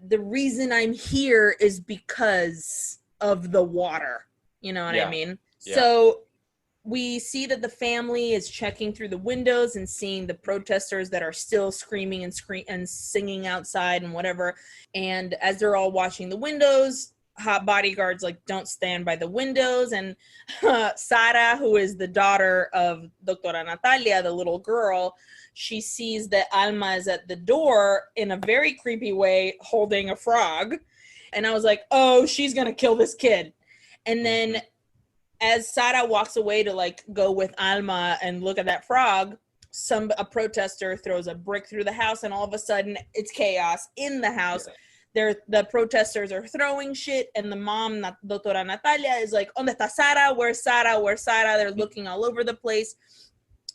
A: the reason I'm here is because of the water. You know what I mean? Yeah. So we see that the family is checking through the windows and seeing the protesters that are still screaming and singing outside and whatever. And as they're all watching the windows, hot bodyguards like, don't stand by the windows. And Sara, who is the daughter of Doctora Natalia, the little girl, she sees that Alma is at the door in a very creepy way holding a frog. And I was like, oh, she's gonna kill this kid. And then as Sara walks away to like go with Alma and look at that frog, a protester throws a brick through the house, and all of a sudden it's chaos in the house. The protesters are throwing shit, and the mom, Doctora Natalia, is like, ¿Dónde está Sara? Where's Sara? Where's Sara? They're looking all over the place.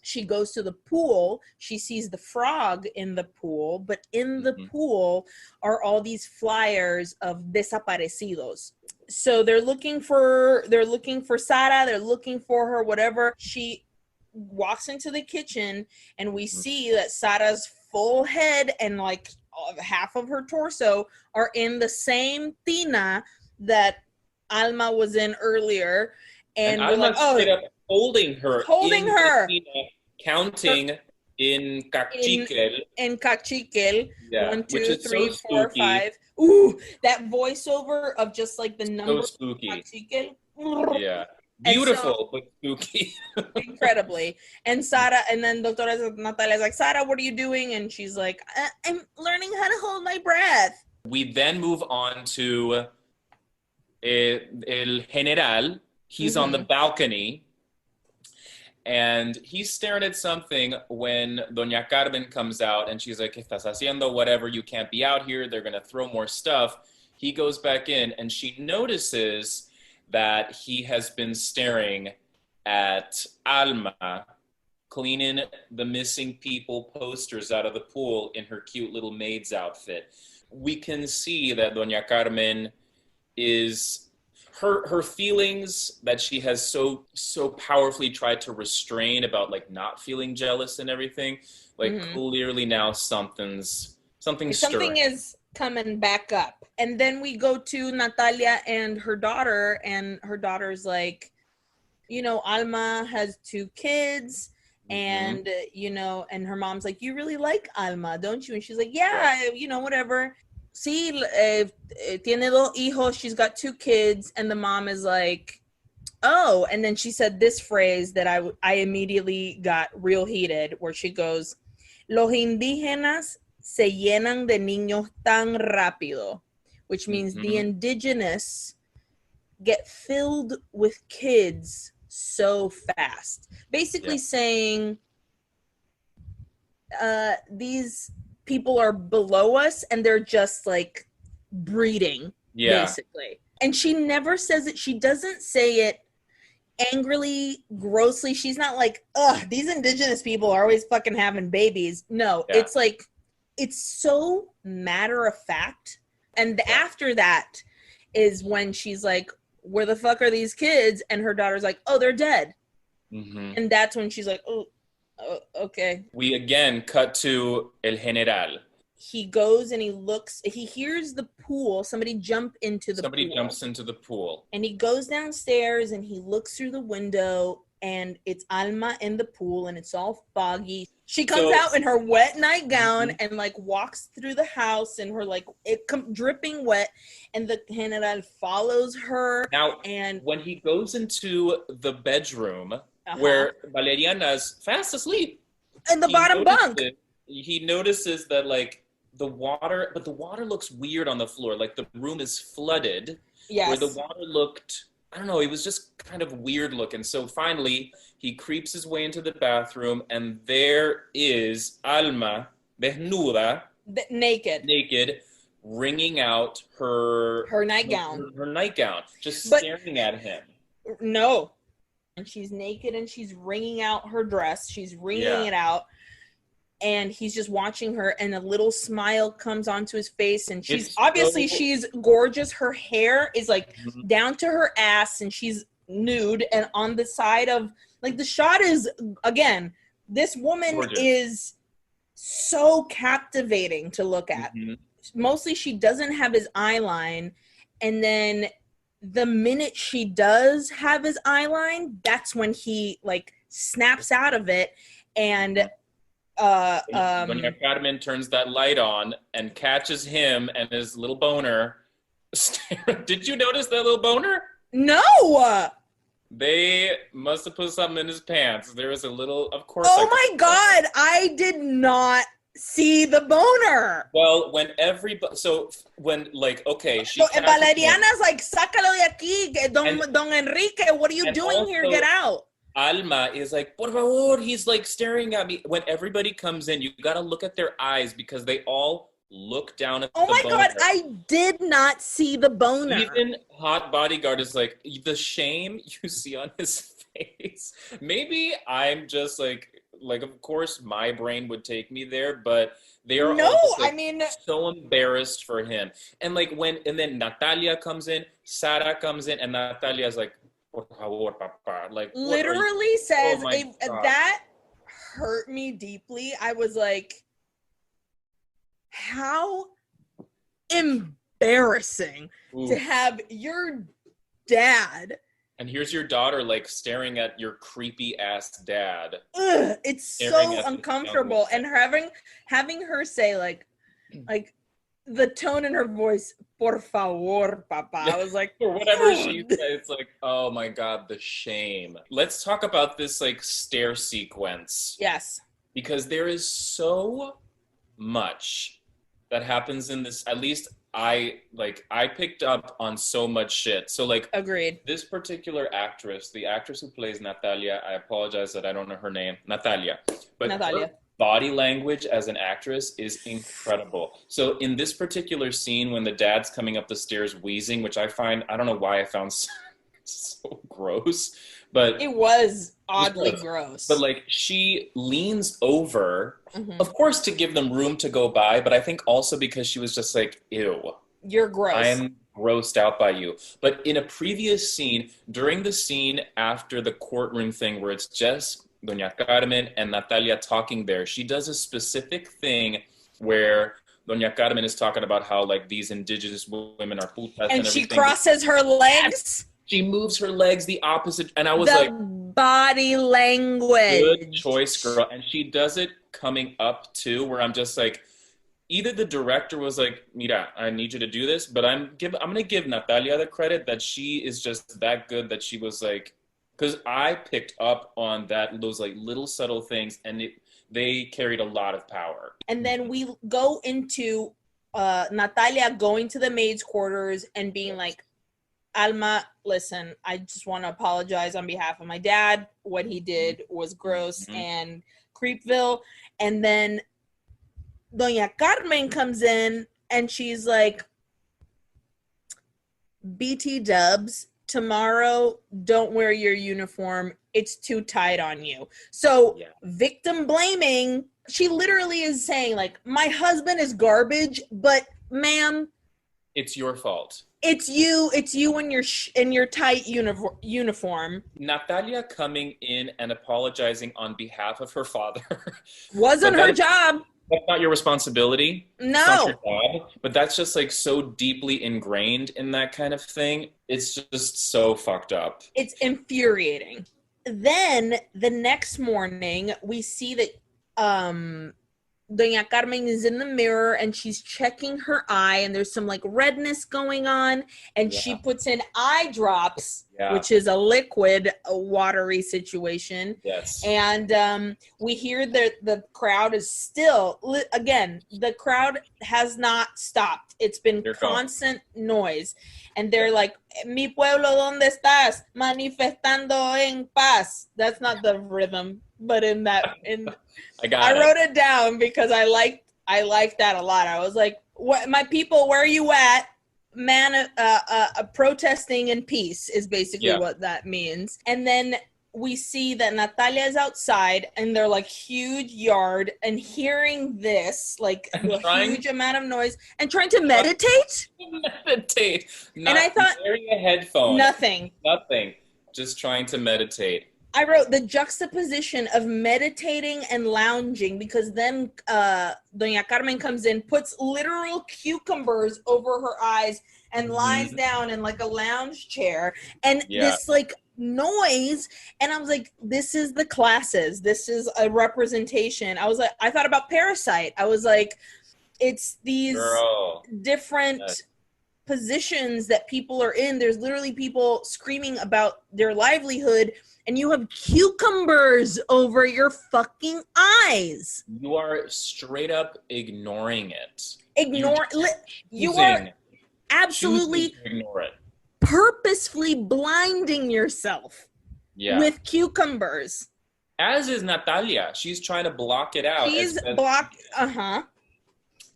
A: She goes to the pool. She sees the frog in the pool, but in the pool are all these flyers of desaparecidos. So they're looking for Sara. They're looking for her, whatever. She walks into the kitchen, and we see that Sara's full head and like half of her torso are in the same tina that Alma was in earlier. And we're like, oh,
B: holding her, counting in cachiquel.
A: In cachiquel. Yeah. 1, 2, 3, 4, 5. Ooh, that voiceover of just like the number.
B: So spooky.
A: Cachiquel.
B: Yeah. Beautiful, but spooky.
A: Incredibly. And Sara, and then Doctora Natalia is like, Sara, what are you doing? And she's like, I'm learning how to hold my breath.
B: We then move on to El General. He's on the balcony, and he's staring at something when Doña Carmen comes out, and she's like, ¿Qué estás haciendo? Whatever, you can't be out here. They're going to throw more stuff. He goes back in, and she notices that he has been staring at Alma cleaning the missing people posters out of the pool in her cute little maid's outfit. We can see that Doña Carmen is her feelings that she has so powerfully tried to restrain about like not feeling jealous and everything. Like clearly now something's stirring.
A: Something is coming back up. And then we go to Natalia and her daughter's like, you know, Alma has 2 kids, and you know, and her mom's like, you really like Alma, don't you? And she's like, yeah, you know, whatever. Sí, tiene 2 hijos, she's got 2 kids, and the mom is like, oh, and then she said this phrase that I immediately got real heated, where she goes, los indígenas se llenan de niños tan rápido, which means the indigenous get filled with kids so fast. Basically saying these people are below us and they're just like breeding, basically. And she never says it. She doesn't say it angrily, grossly. She's not like, ugh, these indigenous people are always fucking having babies. No, it's like, it's so matter of fact. And after that is when she's like, where the fuck are these kids? And her daughter's like, oh, they're dead. And that's when she's like, oh, okay.
B: We again cut to El General.
A: He goes and he looks, he hears the pool. Somebody jumps into the pool. And he goes downstairs and he looks through the window, and it's Alma in the pool, and it's all foggy. She comes out in her wet nightgown and like walks through the house in her like dripping wet, and the General follows her.
B: Now, and when he goes into the bedroom where Valeriana's fast asleep
A: in the bottom bunk,
B: he notices that like the water looks weird on the floor. Like the room is flooded.
A: Yes.
B: Where the water looked, I don't know, it was just kind of weird looking. So finally, he creeps his way into the bathroom, and there is Alma, desnuda, naked, wringing out her
A: nightgown.
B: Her nightgown, just staring at him.
A: No. And she's naked, and she's wringing out her dress. She's wringing it out. And he's just watching her, and a little smile comes onto his face, and she's she's gorgeous. Her hair is like down to her ass, and she's nude, and on the side of like the shot is, again, this woman is so captivating to look at. Mostly she doesn't have his eyeline, and then the minute she does have his eyeline, that's when he like snaps out of it. And
B: Doña Carmen turns that light on and catches him and his little boner. Did you notice that little boner?
A: No.
B: They must have put something in his pants. There was a little, of course.
A: Oh my God, I did not see the boner.
B: Well, when okay, she.
A: So Valeriana's like, sácalo de aquí, Don Enrique. What are you doing here? Get out.
B: Alma is like, por favor, he's like staring at me. When everybody comes in, you got to look at their eyes because they all look down at the boner.
A: Oh my God, I did not see the boner.
B: Even Hot Bodyguard is like, the shame you see on his face. Maybe I'm just like of course my brain would take me there, but they are all just, so embarrassed for him. And like and then Natalia comes in, Sara comes in, and Natalia's like, por favor, papa. Like
A: literally says that hurt me deeply. I was like, how embarrassing to have your dad.
B: And here's your daughter like staring at your creepy ass dad.
A: Ugh, it's so uncomfortable. And having her say like the tone in her voice, por favor, papa. I was like,
B: or whatever she said. It's like, oh my God, the shame. Let's talk about this like stair sequence.
A: Yes.
B: Because there is so much that happens in this. At least I picked up on so much shit. So like,
A: agreed.
B: This particular actress, the actress who plays Natalia, I apologize that I don't know her name, Natalia, but her body language as an actress is incredible. So in this particular scene, when the dad's coming up the stairs wheezing, which I don't know why I found so gross, but
A: it was oddly gross.
B: But like, she leans over, of course, to give them room to go by, but I think also because she was just like, ew.
A: You're gross.
B: I am grossed out by you. But in a previous scene, during the scene after the courtroom thing where it's just Doña Carmen and Natalia talking there, she does a specific thing where Doña Carmen is talking about how like these indigenous women are putas and
A: she crosses her legs.
B: She moves her legs the opposite, and I was
A: body language.
B: Good choice, girl. And she does it coming up too, where I'm just like, either the director was like, mira, I need you to do this, but I'm gonna give Natalia the credit that she is just that good that she was like, because I picked up on those like little subtle things, and they carried a lot of power.
A: And then we go into Natalia going to the maid's quarters and being like, Alma, listen, I just want to apologize on behalf of my dad. What he did was gross and Creepville. And then Doña Carmen comes in and she's like, BT dubs, tomorrow, don't wear your uniform. It's too tight on you. So victim blaming, she literally is saying like, my husband is garbage, but ma'am,
B: it's your fault.
A: It's you in your tight uniform.
B: Natalia coming in and apologizing on behalf of her father
A: wasn't her job.
B: That's not your responsibility.
A: No.
B: It's not your job. But that's just like so deeply ingrained in that kind of thing. It's just so fucked up.
A: It's infuriating. Then the next morning we see that Doña Carmen is in the mirror and she's checking her eye and there's some like redness going on and she puts in eye drops, which is a liquid, a watery situation.
B: Yes.
A: And we hear that the crowd is still, again, the crowd has not stopped. It's been constant noise. And they're like, mi pueblo, ¿dónde estás? Manifestando en paz. That's not the rhythm, but I wrote it down because I liked that a lot. I was like, "What, my people? Where are you at? Man, protesting in peace is basically what that means." And then we see that Natalia is outside and they're like huge yard and hearing this like a huge amount of noise and trying to meditate.
B: And
A: I thought
B: wearing a headphone.
A: Nothing.
B: Just trying to meditate.
A: I wrote the juxtaposition of meditating and lounging because then Doña Carmen comes in, puts literal cucumbers over her eyes and lies down in like a lounge chair and this like noise. And I was like, this is the classes. This is a representation. I was like, I thought about Parasite. I was like, it's these different positions that people are in. There's literally people screaming about their livelihood and you have cucumbers over your fucking eyes.
B: You are straight up ignoring it.
A: You are absolutely
B: ignore it.
A: Purposefully blinding yourself with cucumbers.
B: As is Natalia. She's trying to block it out.
A: She's blocked.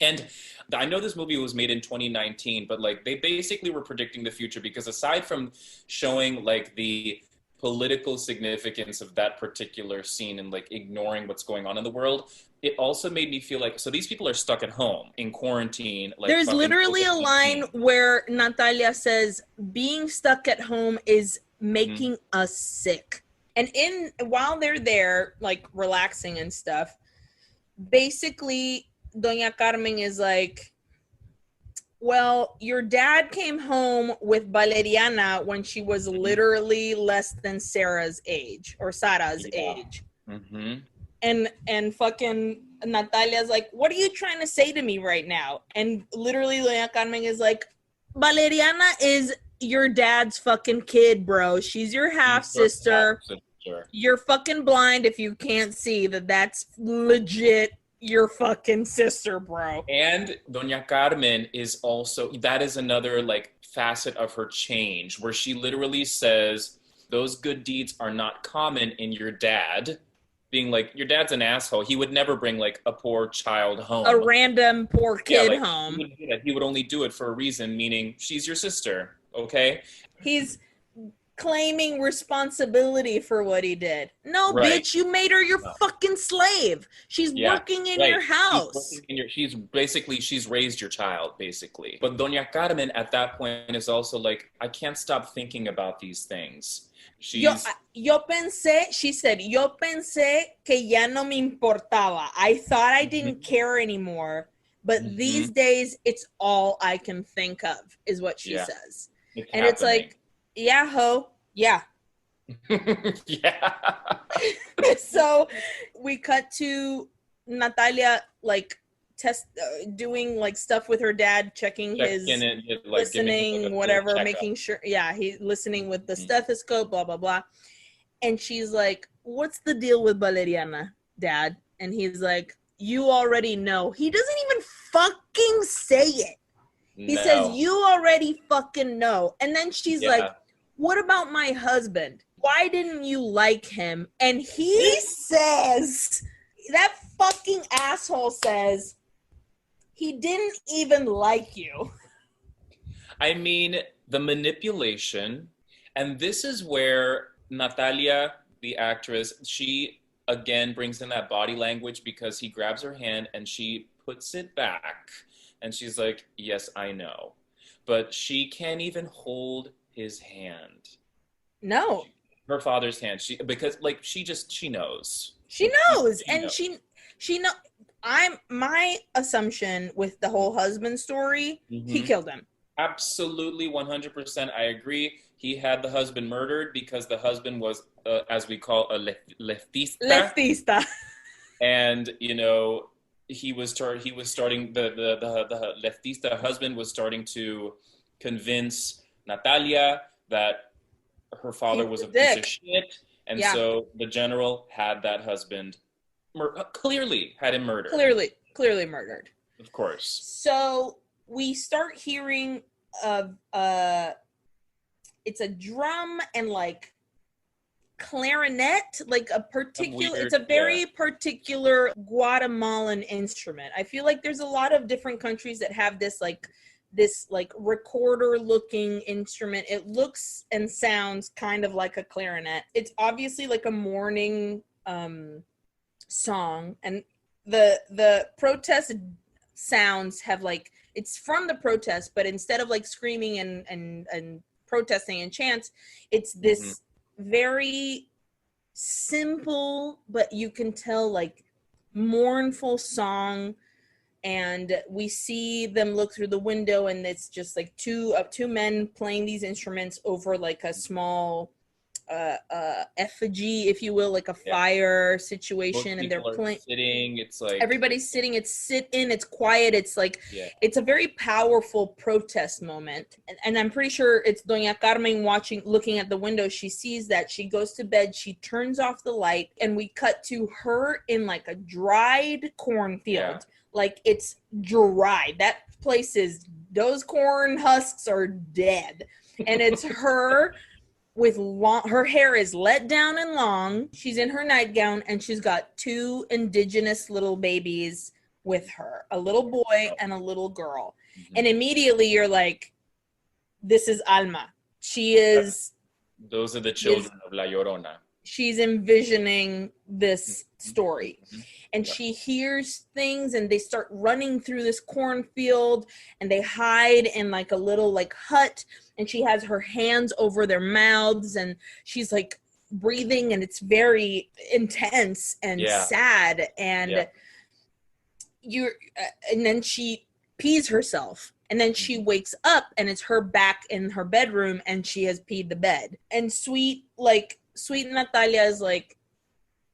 B: And I know this movie was made in 2019, but like they basically were predicting the future because aside from showing like the political significance of that particular scene and like ignoring what's going on in the world, it also made me feel like, so these people are stuck at home in quarantine. Like
A: there's literally a line where Natalia says, being stuck at home is making us sick. And while they're there, like relaxing and stuff, basically Doña Carmen is like, well, your dad came home with Valeriana when she was literally less than Sarah's age or Sarah's age. And fucking Natalia's like, what are you trying to say to me right now? And literally Doña Carmen is like, Valeriana is your dad's fucking kid, bro. She's your half sister. You're fucking blind if you can't see that's legit your fucking sister, bro.
B: And Doña Carmen is also, that is another like facet of her change where she literally says those good deeds are not common in your dad. Being like, your dad's an asshole. He would never bring like a poor child home.
A: A random poor kid home.
B: He would only do it for a reason, meaning she's your sister, okay?
A: He's claiming responsibility for what he did. No, bitch, you made her your fucking slave. She's working in your house.
B: She's raised your child, basically. But Doña Carmen at that point is also like, I can't stop thinking about these things.
A: Yo pensé, she said, yo pensé que ya no me importaba. I thought I didn't care anymore. But these days, it's all I can think of, is what she says. It's like, yeah, ho. Yeah.
B: Yeah.
A: So we cut to Natalia, like, doing like stuff with her dad, checking his listening, whatever, making sure he's listening with the stethoscope, blah blah blah. And she's like, what's the deal with Valeriana, Dad? And he's like, you already know. He doesn't even fucking say it. He says, you already fucking know. And then she's like, what about my husband? Why didn't you like him? And he says, that fucking asshole says, he didn't even like you.
B: I mean, the manipulation, and this is where Natalia, the actress, she again brings in that body language, because he grabs her hand and she puts it back and she's like, yes, I know. But she can't even hold his hand.
A: No.
B: Her father's hand. She knows.
A: She knows. And she know. My assumption with the whole husband story, he killed him.
B: Absolutely, 100%. I agree. He had the husband murdered because the husband was, as we call, a leftista. And he was starting the leftista husband was starting to convince Natalia that her father was a piece of shit, and so the general had that husband clearly had him murdered.
A: Clearly murdered.
B: Of course.
A: So we start hearing of it's a drum and like clarinet, like it's a very particular Guatemalan instrument. I feel like there's a lot of different countries that have this recorder looking instrument. It looks and sounds kind of like a clarinet. It's obviously like a mourning song, and the protest sounds have like, it's from the protest, but instead of like screaming and protesting and chants, it's this very simple, but you can tell like mournful song. And we see them look through the window, and it's just like two men playing these instruments over like a small effigy, if you will, like a fire situation. And they're playing,
B: sitting. It's like
A: everybody's sitting. It's sit-in. It's quiet. It's like it's a very powerful protest moment. And I'm pretty sure it's Doña Carmen looking at the window. She sees that. She goes to bed. She turns off the light, and we cut to her in like a dried cornfield. Like, it's dry. That place those corn husks are dead. And it's her with her hair is let down and long. She's in her nightgown, and she's got two indigenous little babies with her, a little boy and a little girl. And immediately you're like, this is Alma.
B: Those are the children of La Llorona.
A: She's envisioning this story. And she hears things, and they start running through this cornfield, and they hide in like a little like hut, and she has her hands over their mouths, and she's like breathing, and it's very intense and sad. And and then she pees herself, and then she wakes up, and it's her back in her bedroom, and she has peed the bed. And sweet Natalia is like,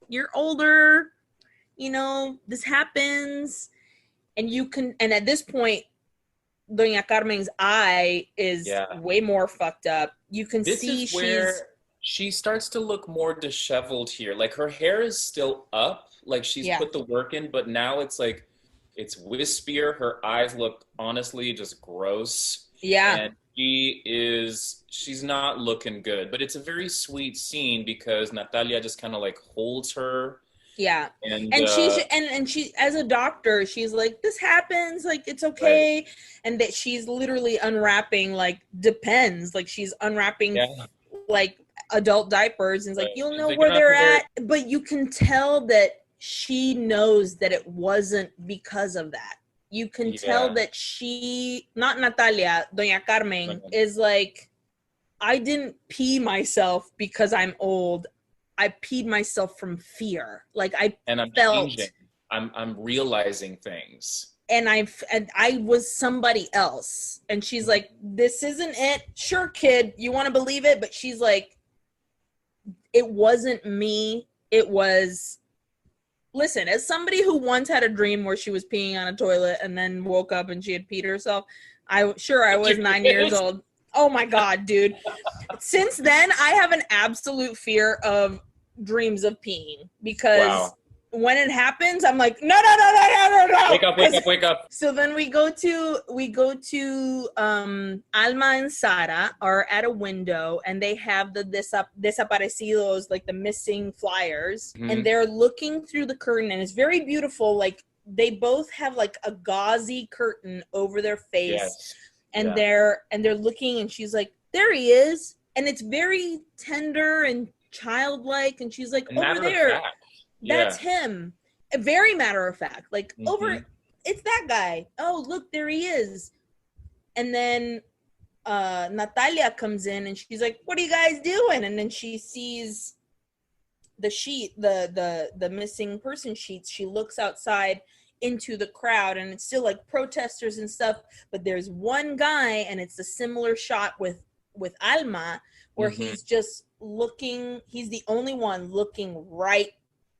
A: you're older, this happens. And at this point, Doña Carmen's eye is way more fucked up. You can see
B: where she starts to look more disheveled here. Like her hair is still up, like she's put the work in, but now it's like it's wispier. Her eyes look honestly just gross.
A: Yeah.
B: And she's not looking good, but it's a very sweet scene because Natalia just kind of like holds her.
A: Yeah. And she as a doctor, she's like, this happens, like it's okay. Right. And that she's literally unwrapping like Depends, like she's unwrapping like adult diapers, and it's like, you'll know where they're at. But you can tell that she knows that it wasn't because of that. You can tell that she, not Natalia, Doña Carmen, is like, I didn't pee myself because I'm old. I peed myself from fear. Like I'm
B: changing. I'm realizing things.
A: And I was somebody else. And she's like, this isn't it. Sure, kid, you want to believe it? But she's like, it wasn't me. It was... Listen, as somebody who once had a dream where she was peeing on a toilet and then woke up and she had peed herself, I was 9 years old. Oh my God, dude. Since then, I have an absolute fear of dreams of peeing because when it happens, I'm like, no.
B: Wake up.
A: So then we go to Alma and Sara are at a window and they have the desaparecidos, like the missing flyers, and they're looking through the curtain, and it's very beautiful. Like they both have like a gauzy curtain over their face, and they're looking, and she's like, there he is, and it's very tender and childlike, and she's like, over there. That's him. A very matter of fact. Like, over, it's that guy. Oh, look, there he is. And then Natalia comes in and she's like, what are you guys doing? And then she sees the sheet, the missing person sheets. She looks outside into the crowd, and it's still like protesters and stuff, but there's one guy, and it's a similar shot with Alma, where he's just looking, he's the only one looking right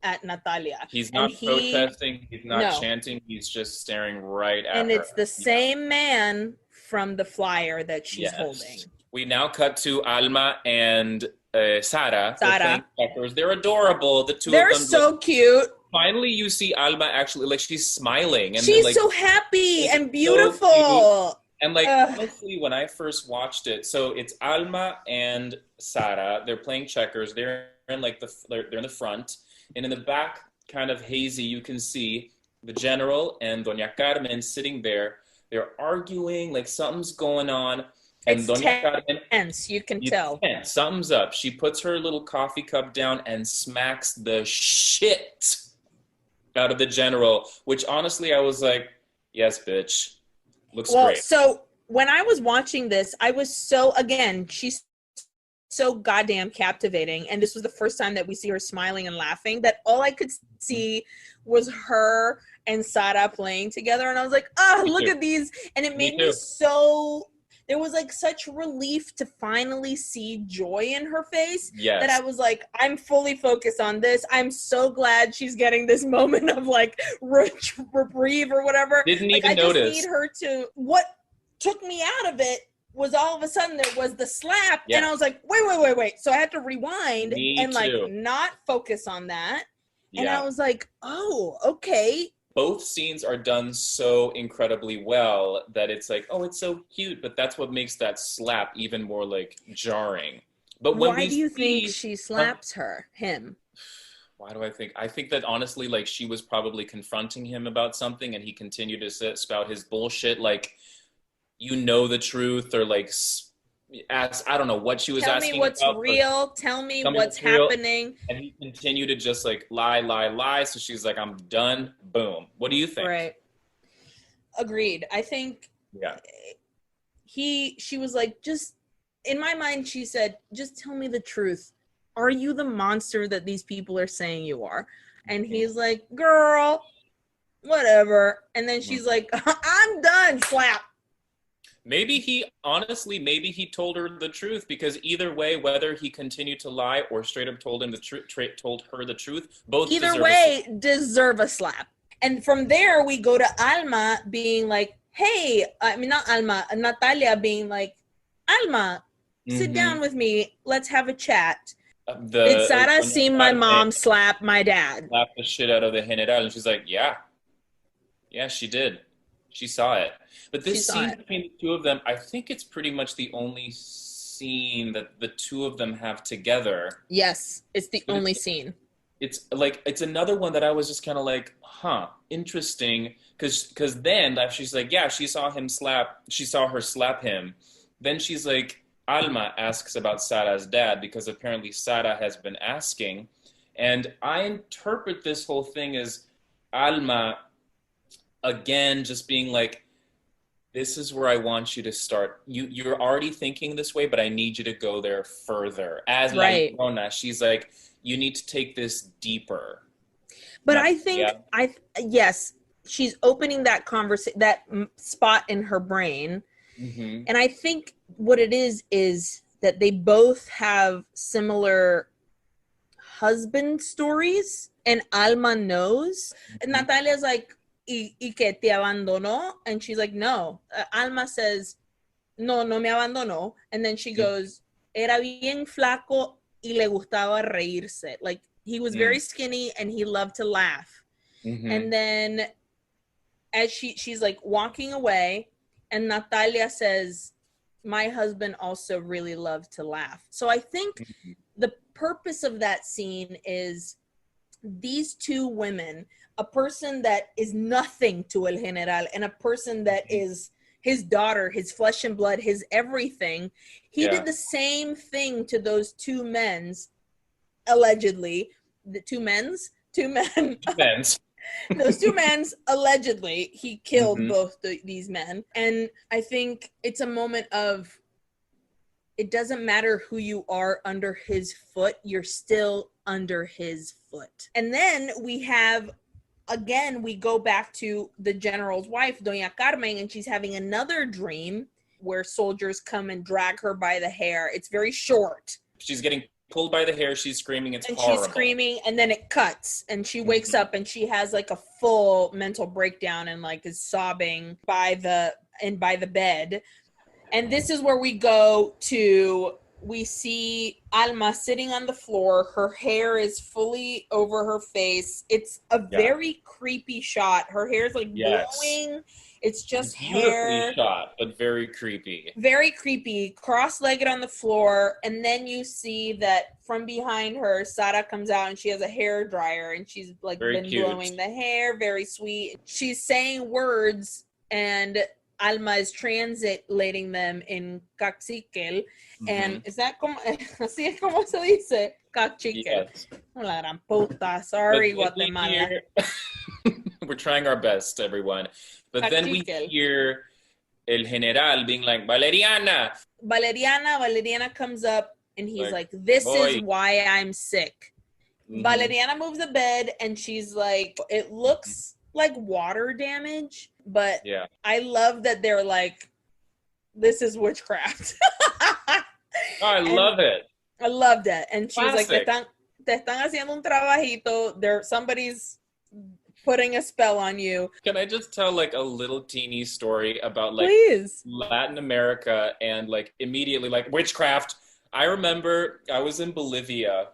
A: at Natalia.
B: He's not protesting, he's not chanting, he's just staring right at her.
A: And it's the same man from the flyer that she's holding.
B: We now cut to Alma and Sara. They're adorable. The two
A: They're
B: of them.
A: They're so cute.
B: Finally, you see Alma actually, like, she's smiling. And
A: she's
B: like,
A: so happy and beautiful. So
B: and like, honestly, when I first watched it, so it's Alma and Sara. They're playing checkers. They're in like they're in the front. And in the back, kind of hazy, you can see the general and Doña Carmen sitting there. They're arguing, like something's going on. And
A: it's
B: Doña Carmen,
A: tense, you can tell.
B: Tense. Something's up. She puts her little coffee cup down and smacks the shit out of the general, which honestly, I was like, yes, bitch. Looks great.
A: So when I was watching this, I was she's so goddamn captivating, and this was the first time that we see her smiling and laughing, that all I could see was her and Sara playing together, and I was like, look at these, and it made me so, there was like such relief to finally see joy in her face, that I was like, I'm fully focused on this. I'm so glad she's getting this moment of like reprieve or whatever.
B: Didn't even notice.
A: I just need her to, what took me out of it was all of a sudden there was the slap, and I was like, wait. So I had to rewind like not focus on that. And I was like, oh, okay.
B: Both scenes are done so incredibly well that it's like, oh, it's so cute, but that's what makes that slap even more like jarring. But when
A: why do you think she slaps him?
B: Why do I think? I think that honestly, like, she was probably confronting him about something, and he continued to spout his bullshit, like, you know the truth, or like ask, I don't know what she was asking.
A: Tell me what's real. Tell me what's happening.
B: And he continued to just like lie. So she's like, I'm done. Boom. What do you think?
A: Right. Agreed. I think she was like, just, in my mind, she said, just tell me the truth. Are you the monster that these people are saying you are? And he's like, girl, whatever. And then she's like, I'm done. Slap.
B: Maybe he told her the truth, because either way, whether he continued to lie or straight up told her the truth, both
A: deserve a slap. And from there, we go to Alma being like, hey, I mean, not Alma, Natalia being like, Alma, sit down with me. Let's have a chat. Did Sara see my mom slap my dad?
B: Slap the shit out of the general. And she's like, yeah. Yeah, she did. She saw it. But this scene between the two of them, I think it's pretty much the only scene that the two of them have together.
A: Yes, it's the only scene.
B: It's like, it's another one that I was just kind of like, huh, interesting. Because then she's like, yeah, she saw her slap him. Then she's like, Alma asks about Sara's dad because apparently Sara has been asking. And I interpret this whole thing as Alma, again, just being like, this is where I want you to start. You're already thinking this way, but I need you to go there further. As Llorona, she's like, you need to take this deeper.
A: But I think, yes, she's opening that that spot in her brain. Mm-hmm. And I think what it is that they both have similar husband stories, and Alma knows. Mm-hmm. And Natalia's like, ¿Y que te abandonó? And she's like, no. Alma says, no me abandonó. And then she goes, era bien flaco y le gustaba reírse. Like, he was very skinny and he loved to laugh. Mm-hmm. And then as she's like walking away, and Natalia says, my husband also really loved to laugh. So I think the purpose of that scene is these two women, a person that is nothing to El General and a person that is his daughter, his flesh and blood, his everything. He did the same thing to those two men's, allegedly. The two men. Those two men, allegedly, he killed both these men. And I think it's a moment of, it doesn't matter who you are under his foot, you're still under his foot. And then we have, again, we go back to the general's wife, Doña Carmen, and she's having another dream where soldiers come and drag her by the hair. It's very short.
B: She's getting pulled by the hair, she's screaming, it's horrible.
A: She's screaming, and then it cuts, and she wakes up, and she has like a full mental breakdown, and like is sobbing by the bed. And this is where we go to, we see Alma sitting on the floor. Her hair is fully over her face. It's a very creepy shot. Her hair is like blowing. It's just hair.
B: Beautifully shot, but very creepy.
A: Very creepy. Cross-legged on the floor. And then you see that from behind her, Sara comes out and she has a hair dryer and she's like been blowing the hair. Very sweet. She's saying words and Alma is translating them in caciquel. And is that como, así es como se dice? Caciquel.
B: Yes.
A: Oh, la gran puta. Sorry, Guatemala.
B: We're trying our best, everyone. But then we hear El General being like, Valeriana comes up and he's like, this is why I'm sick. Valeriana moves the bed and she's like, it looks like water damage, but I love that they're like, this is witchcraft. I love it.
A: I loved it. And she was like, te están haciendo un trabajito. Somebody's putting a spell on you.
B: Can I just tell like a little teeny story about like Latin America and like immediately like witchcraft? I remember I was in Bolivia.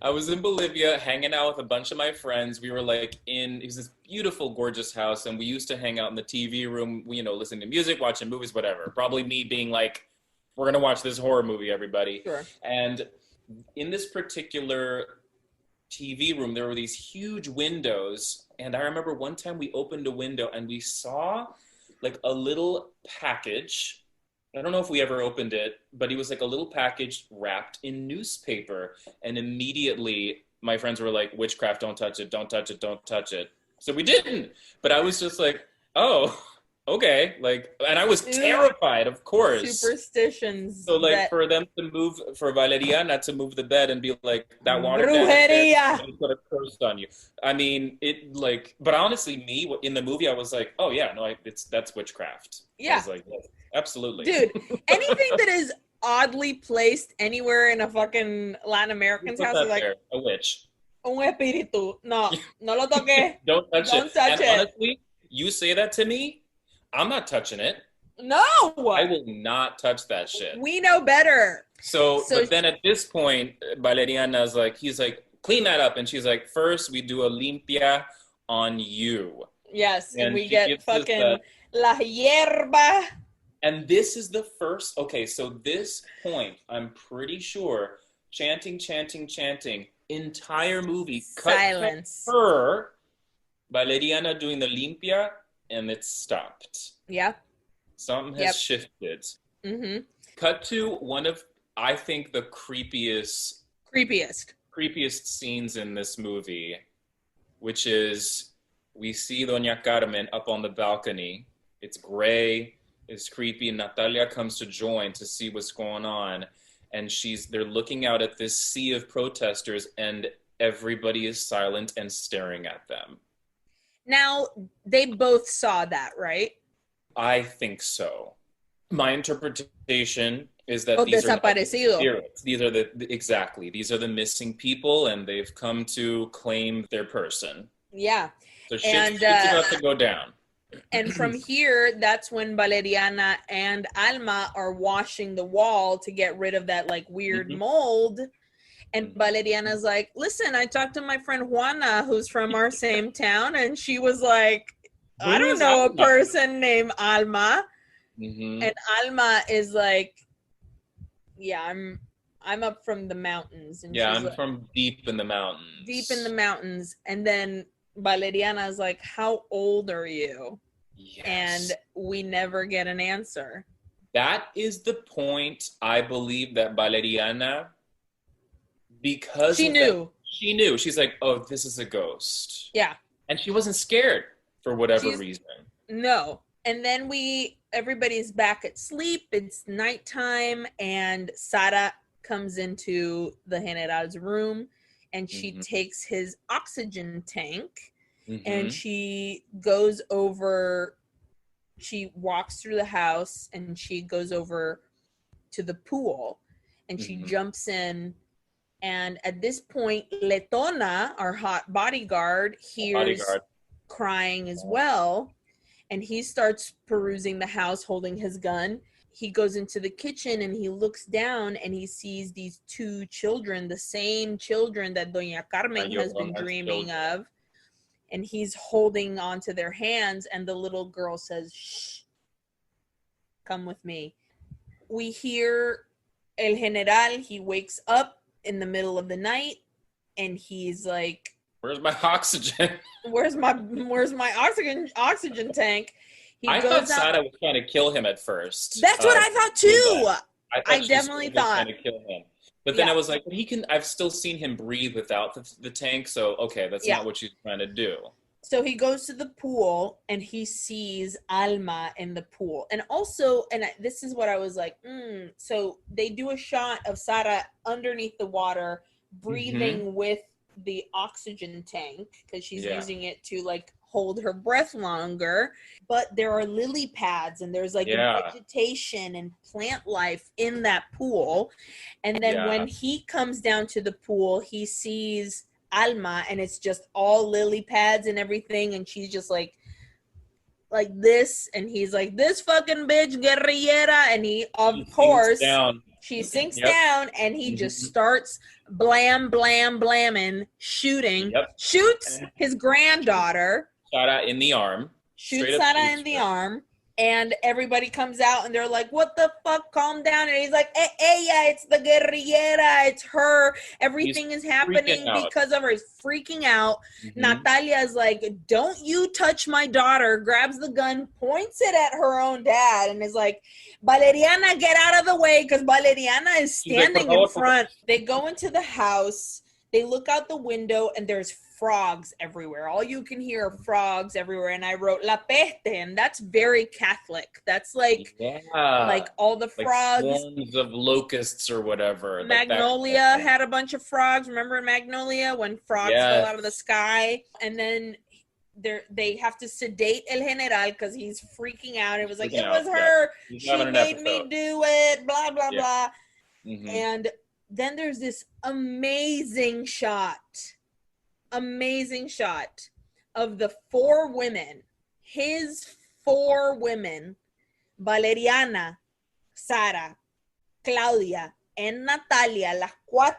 B: I was in Bolivia hanging out with a bunch of my friends. We were like it was this beautiful, gorgeous house. And we used to hang out in the TV room, listening to music, watching movies, whatever. Probably me being like, we're going to watch this horror movie, everybody.
A: Sure.
B: And in this particular TV room, there were these huge windows. And I remember one time we opened a window and we saw like a little package. I don't know if we ever opened it, but it was like a little package wrapped in newspaper. And immediately my friends were like, witchcraft, don't touch it, don't touch it, don't touch it. So we didn't. But I was just like, oh, okay. Like, and I was terrified, of course.
A: Superstitions.
B: So like for Valeriana to move the bed and be like, that water put a curse on you. I mean, but honestly, me in the movie, I was like, oh yeah, no, that's witchcraft.
A: Yeah.
B: I was like, absolutely.
A: Dude, anything that is oddly placed anywhere in a fucking Latin American's house is like
B: a witch.
A: Un espíritu. No lo toques.
B: Don't touch it.
A: Honestly,
B: You say that to me, I'm not touching it.
A: No!
B: I will not touch that shit.
A: We know better.
B: So but then at this point, Valeriana's like, he's like, clean that up. And she's like, first we do a limpia on you.
A: Yes, and we get fucking la hierba.
B: And this is the first, okay, so this point, I'm pretty sure, chanting, entire movie,
A: silence.
B: Cut her, Valeriana doing the limpia, and it stopped.
A: Yeah.
B: Something has shifted.
A: Mm-hmm.
B: Cut to one of, I think, the creepiest scenes in this movie, which is we see Doña Carmen up on the balcony. It's gray, it's creepy, and Natalia comes to join to see what's going on. And they're looking out at this sea of protesters, and everybody is silent and staring at them.
A: Now, they both saw that, right?
B: I think so. My interpretation is that
A: these are
B: spirits. These are these are the missing people, and they've come to claim their person.
A: Yeah.
B: So shit's about to go down.
A: And from here, that's when Valeriana and Alma are washing the wall to get rid of that like weird mold. And Valeriana's like, listen, I talked to my friend Juana, who's from our same town, and she was like, I don't know a person named Alma. Mm-hmm. And Alma is like, yeah, I'm up from the mountains. And
B: I'm like, from deep in the mountains.
A: Deep in the mountains. And then Valeriana is like, how old are you? Yes. And we never get an answer.
B: That is the point, I believe, that Valeriana, because
A: she knew.
B: She's like, oh, this is a ghost.
A: Yeah.
B: And she wasn't scared for whatever reason.
A: No. And then everybody's back at sleep. It's nighttime, and Sara comes into the General's room, and she takes his oxygen tank, and she walks through the house, and she goes over to the pool, and she jumps in. And at this point, Letona, our hot bodyguard, hears crying as well. And he starts perusing the house holding his gun. He goes into the kitchen and he looks down and he sees these two children, the same children that Doña Carmen has been dreaming of. And he's holding onto their hands, and the little girl says, shh, come with me. We hear El General, he wakes up in the middle of the night, and he's like,
B: where's my oxygen?
A: Where's my oxygen tank?
B: I thought Sara was trying to kill him at first.
A: That's what I thought too. I definitely thought
B: trying to kill him. But then I was like, I've still seen him breathe without the tank, so okay, that's not what she's trying to do.
A: So he goes to the pool and he sees Alma in the pool. And also, this is what I was like, so they do a shot of Sara underneath the water, breathing with the oxygen tank, because she's using it to like hold her breath longer. But there are lily pads, and there's like vegetation and plant life in that pool. And then when he comes down to the pool, he sees Alma, and it's just all lily pads and everything, and she's just like this, and he's like, this fucking bitch guerrillera, and he she sinks down, and he just starts blamming, shooting, shoots his granddaughter,
B: Sara in the arm,
A: and everybody comes out, and they're like, what the fuck, calm down. And he's like, ella, it's the guerrillera, it's her, everything is happening because of her. He's freaking out. Natalia is like, don't you touch my daughter, grabs the gun, points it at her own dad, and is like, Valeriana, get out of the way, because Valeriana is standing in front. They go into the house, they look out the window, and there's frogs everywhere. All you can hear are frogs everywhere. And I wrote La Peste, and that's very Catholic. That's like all the frogs.
B: Like swarms of locusts or whatever.
A: Magnolia had a bunch of frogs. Remember Magnolia, when frogs fell out of the sky? And then they have to sedate El General because he's freaking out. It was like, it was her. She made me do it. Blah, blah, blah. And then there's this amazing shot of the four women his 4 women, Valeriana, Sara, Claudia, and Natalia, las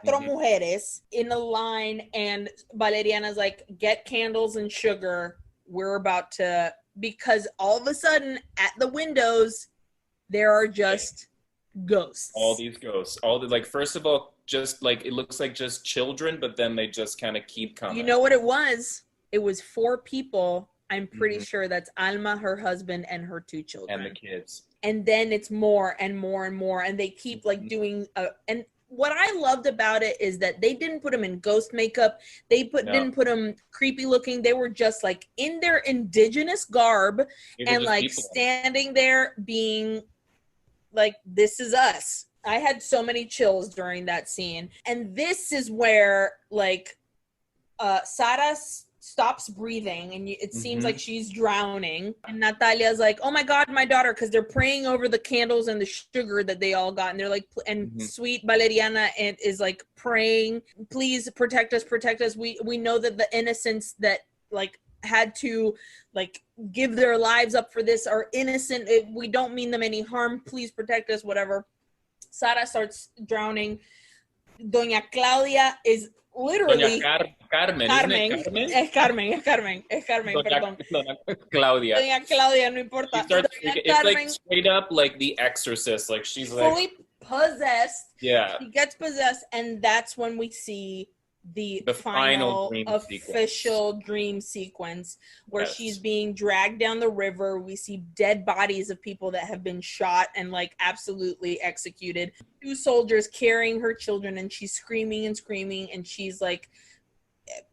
A: 4 mujeres in a line, and Valeriana's like, get candles and sugar. We're about to, because all of a sudden at the windows, there are just ghosts.
B: All these ghosts. All the, like, first of all, just like, it looks like just children, but then they just kind of keep coming.
A: You know what it was? It was 4 people. I'm pretty sure that's Alma, her husband, and her 2 children.
B: And the kids.
A: And then it's more and more and more. And they keep like doing, and what I loved about it is that they didn't put them in ghost makeup. They didn't put them creepy looking. They were just like in their indigenous garb and like people standing there being like, this is us. I had so many chills during that scene. And this is where like Sara stops breathing and it seems like she's drowning, and Natalia's like, oh my god, my daughter, because they're praying over the candles and the sugar that they all got, and they're like, and sweet Valeriana is like praying, please protect us, we know that the innocents that like had to like give their lives up for this are innocent, we don't mean them any harm, please protect us, whatever. Sara starts drowning. Doña Claudia is literally
B: Carmen,
A: es Carmen, perdón.
B: Claudia.
A: Doña Claudia, no importa.
B: It's like straight up like The Exorcist. Like she's
A: fully
B: like
A: possessed.
B: Yeah.
A: She gets possessed, and that's when we see the final official dream sequence where she's being dragged down the river. We see dead bodies of people that have been shot and like absolutely executed. 2 soldiers carrying her children, and she's screaming and screaming, and she's like,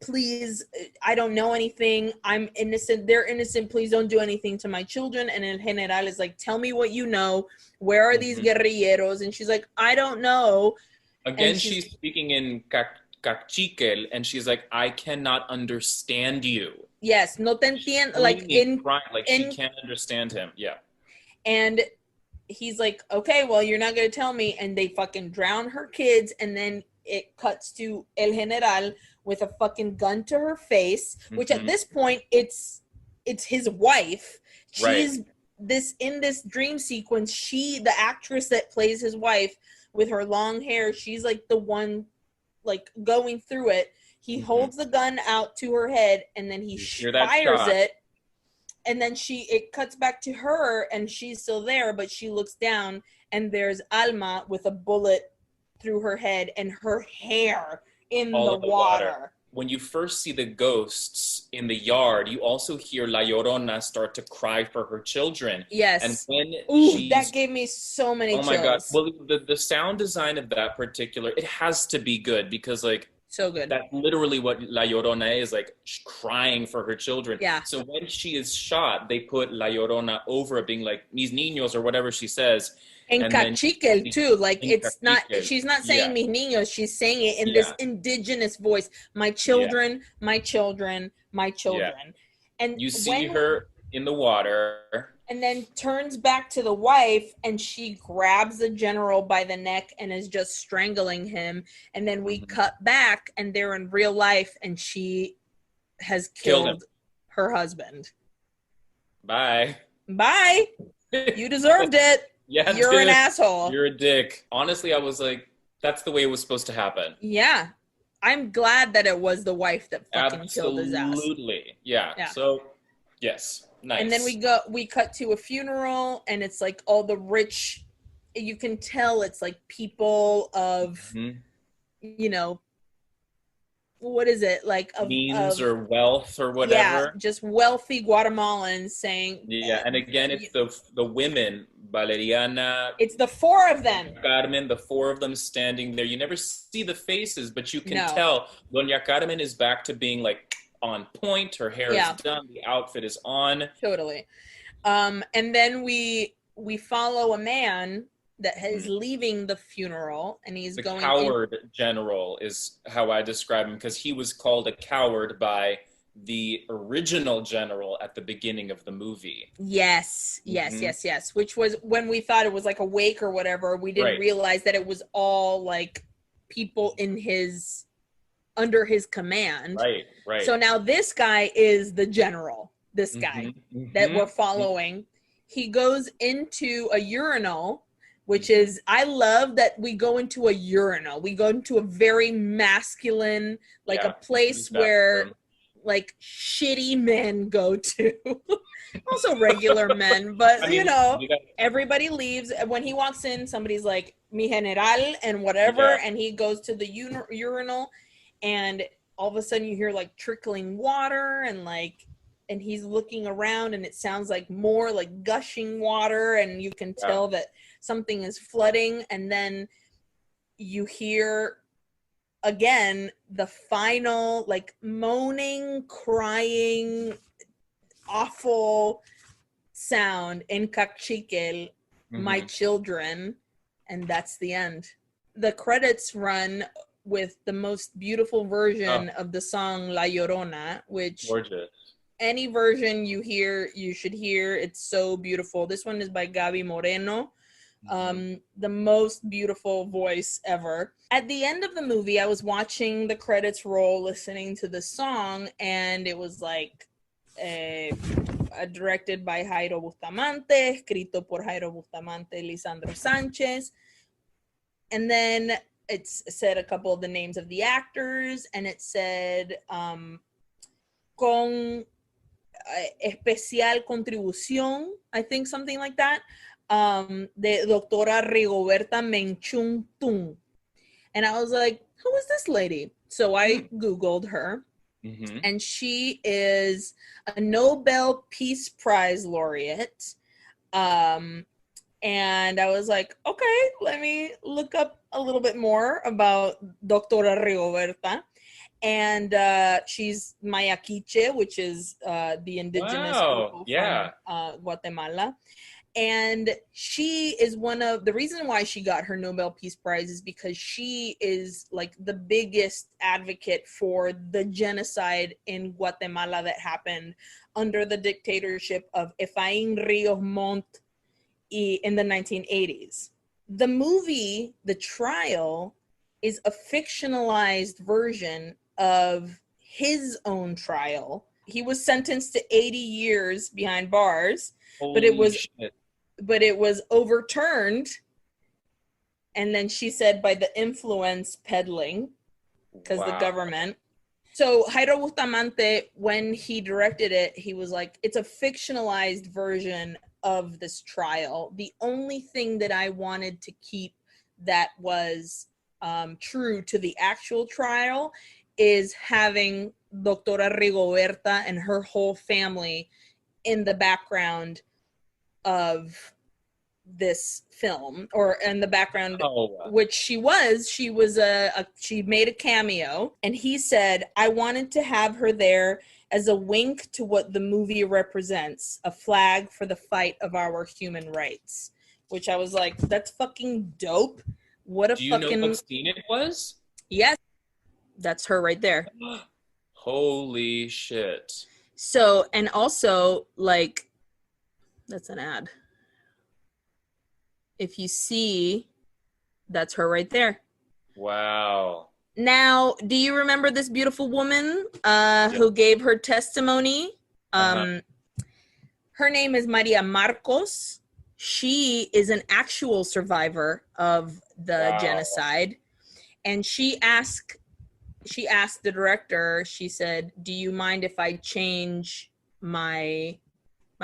A: please, I don't know anything, I'm innocent, they're innocent, please don't do anything to my children. And El General is like, tell me what you know, where are these guerrilleros? And she's like, I don't know.
B: Again, she's speaking in Cachiquel, and she's like, I cannot understand you.
A: Yes, no te entiendo. Like
B: she can't understand him. Yeah.
A: And he's like, okay, well, you're not gonna tell me. And they fucking drown her kids, and then it cuts to El General with a fucking gun to her face, which at this point it's his wife. She's in this dream sequence, the actress that plays his wife with her long hair, she's like the one like going through it. He holds the gun out to her head, and then he fires it, and then it cuts back to her, and she's still there, but she looks down, and there's Alma with a bullet through her head and her hair in the water.
B: When you first see the ghosts in the yard, you also hear La Llorona start to cry for her children.
A: Yes.
B: And when
A: that gave me so many chills.
B: Oh my god. Well, the sound design of that particular, it has to be good, because like,
A: so good.
B: That's literally what La Llorona is, like crying for her children.
A: Yeah.
B: So when she is shot, they put La Llorona over it, being like, mis niños, or whatever she says.
A: And Cachiquel too, like it's not, she's not saying mis niños, she's saying it in this indigenous voice. My children, my children, my children. Yeah. And
B: you see her in the water.
A: And then turns back to the wife, and she grabs the general by the neck and is just strangling him. And then we cut back, and they're in real life, and she has killed her husband.
B: Bye.
A: You deserved it.
B: Yeah,
A: you're an asshole.
B: You're a dick. Honestly, I was like, that's the way it was supposed to happen.
A: Yeah. I'm glad that it was the wife that fucking killed his ass.
B: Absolutely. Yeah. So, yes. Nice.
A: And then we cut to a funeral, and it's like all the rich, you can tell it's like people of, you know, what is it? Like of
B: means or wealth or whatever.
A: Yeah, just wealthy Guatemalans saying.
B: Yeah, and again, it's the women, Valeriana.
A: It's the 4 of them.
B: Carmen, the 4 of them standing there. You never see the faces, but you can tell Doña Carmen is back to being like on point. Her hair is done. The outfit is on.
A: Totally. And then we follow a man that is leaving the funeral, and he's going. The
B: coward general is how I describe him, because he was called a coward by the original general at the beginning of the movie.
A: Yes. Which was when we thought it was like a wake or whatever. We didn't realize that it was all like people under his command.
B: Right.
A: So now this guy is the general. this guy that we're following. He goes into a urinal, which is, I love that we go into a urinal. We go into a very masculine, like a place where like shitty men go to. Also regular men, but everybody leaves. When he walks in, somebody's like, mi general, and whatever, and he goes to the urinal, and all of a sudden you hear like trickling water, and he's looking around, and it sounds like more like gushing water, and you can tell that something is flooding, and then you hear again the final like moaning, crying, awful sound in Cachiquel, my children, and that's the end. The credits run with the most beautiful version of the song La Llorona, which gorgeous. Any version you hear, you should hear. It's so beautiful. This one is by Gaby Moreno. The most beautiful voice ever. At the end of the movie, I was watching the credits roll, listening to the song, and it was like directed by Jairo Bustamante, escrito por Jairo Bustamante, Lisandro Sanchez. And then it said a couple of the names of the actors, and it said con especial contribución, I think something like that, de doctora Rigoberta Menchung Tung. And I was like, who is this lady? So I Googled her. And she is a Nobel Peace Prize laureate. And I was like, okay, let me look up a little bit more about Doctora Rigoberta. And she's Maya Quiche, which is the indigenous people from Guatemala. And she is one of the reason why she got her Nobel Peace Prize is because she is like the biggest advocate for the genocide in Guatemala that happened under the dictatorship of Efraín Ríos Montt in the 1980s. The movie, The Trial, is a fictionalized version of his own trial. He was sentenced to 80 years behind bars, but it was overturned. And then she said by the influence peddling, because the government. So Jairo Bustamante, when he directed it, he was like, it's a fictionalized version of this trial. The only thing that I wanted to keep that was true to the actual trial is having Doctora Rigoberta and her whole family in the background of this film, or in the background, which she made a cameo, and he said, I wanted to have her there as a wink to what the movie represents, a flag for the fight of our human rights, which I was like, that's fucking dope. What a
B: Do you know what scene it was?
A: Yes. That's her right there.
B: Holy shit.
A: So, and also, like, that's an ad. If you see, that's her right there.
B: Wow.
A: Now, do you remember this beautiful woman who gave her testimony? Her name is Maria Marcos. She is an actual survivor of the genocide. And she asked the director, she said, do you mind if I change my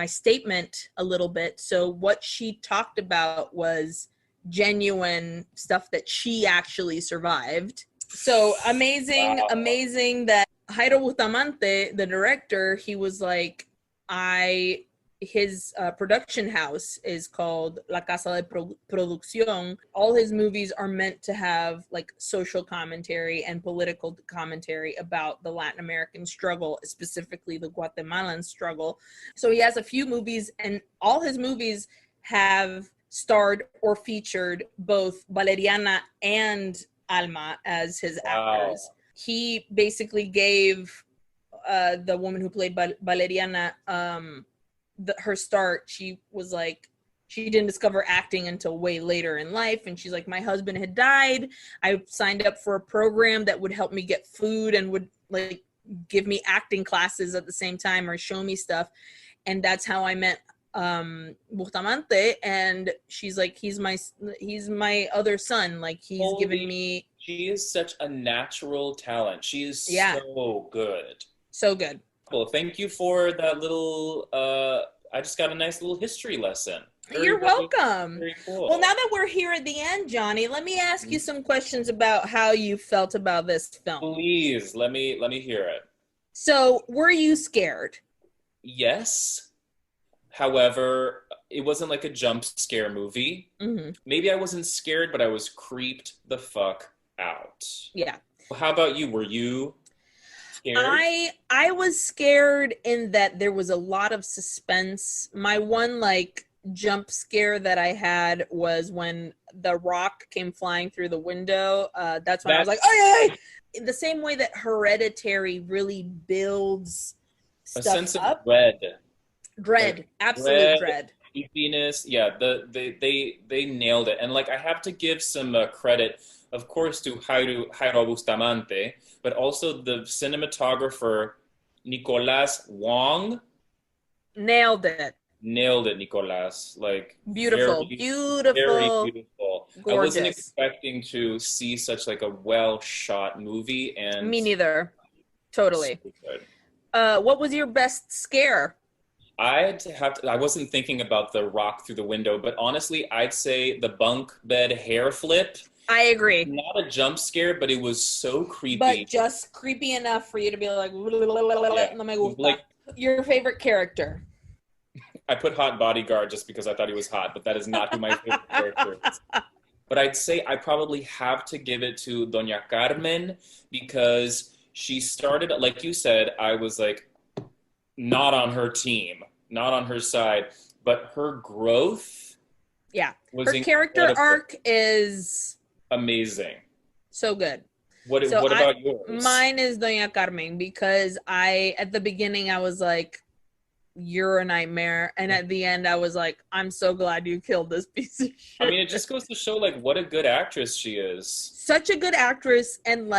A: statement a little bit? So what she talked about was genuine stuff that she actually survived. So amazing that Jairo Bustamante, the director, he was like, his production house is called La Casa de Producción. All his movies are meant to have like social commentary and political commentary about the Latin American struggle, specifically the Guatemalan struggle. So he has a few movies, and all his movies have starred or featured both Valeriana and Alma as his actors. He basically gave the woman who played Valeriana her start. She was like, she didn't discover acting until way later in life, and she's like, my husband had died. I signed up for a program that would help me get food and would like give me acting classes at the same time or show me stuff. And that's how I met Bustamante, and she's like, he's my other son. Like, he's giving me.
B: She is such a natural talent. She is so good.
A: So good.
B: Well, thank you for that little, I just got a nice little history lesson.
A: You're welcome.
B: Very cool.
A: Well, now that we're here at the end, Jonny, let me ask you some questions about how you felt about this film.
B: Please, let me hear it.
A: So, were you scared?
B: Yes. However, it wasn't like a jump scare movie. Mm-hmm. Maybe I wasn't scared, but I was creeped the fuck out.
A: Yeah.
B: How about you? Were you scared?
A: I was scared in that there was a lot of suspense. My one jump scare that I had was when the rock came flying through the window. That's when I was like, oh yeah. In the same way that Hereditary really builds stuff
B: a sense
A: up.
B: Of
A: dread, absolute dread.
B: Creepiness. Yeah, they nailed it. And I have to give some credit, of course, to Jairo Bustamante, but also the cinematographer Nicolas Wong.
A: Nailed it,
B: Nicolas.
A: Beautiful.
B: Very beautiful.
A: Gorgeous.
B: I wasn't expecting to see such a well-shot movie, and
A: me neither. Totally.
B: So good.
A: What was your best scare?
B: I wasn't thinking about the rock through the window, but honestly, I'd say the bunk bed hair flip.
A: I agree.
B: Not a jump scare, but it was so creepy.
A: But just creepy enough for you to be like, no me gusta. Your favorite character?
B: I put Hot Bodyguard just because I thought he was hot, but that is not who my favorite character is. But I'd say I probably have to give it to Doña Carmen, because she started, like you said, I was not on her team, not on her side, but her growth.
A: Yeah, her character arc is
B: amazing.
A: So good.
B: What about yours?
A: Mine is Doña Carmen, because at the beginning I was like, you're a nightmare, and at the end I was like, I'm so glad you killed this piece of shit.
B: I mean, it just goes to show what a good actress she is.
A: Such a good actress, and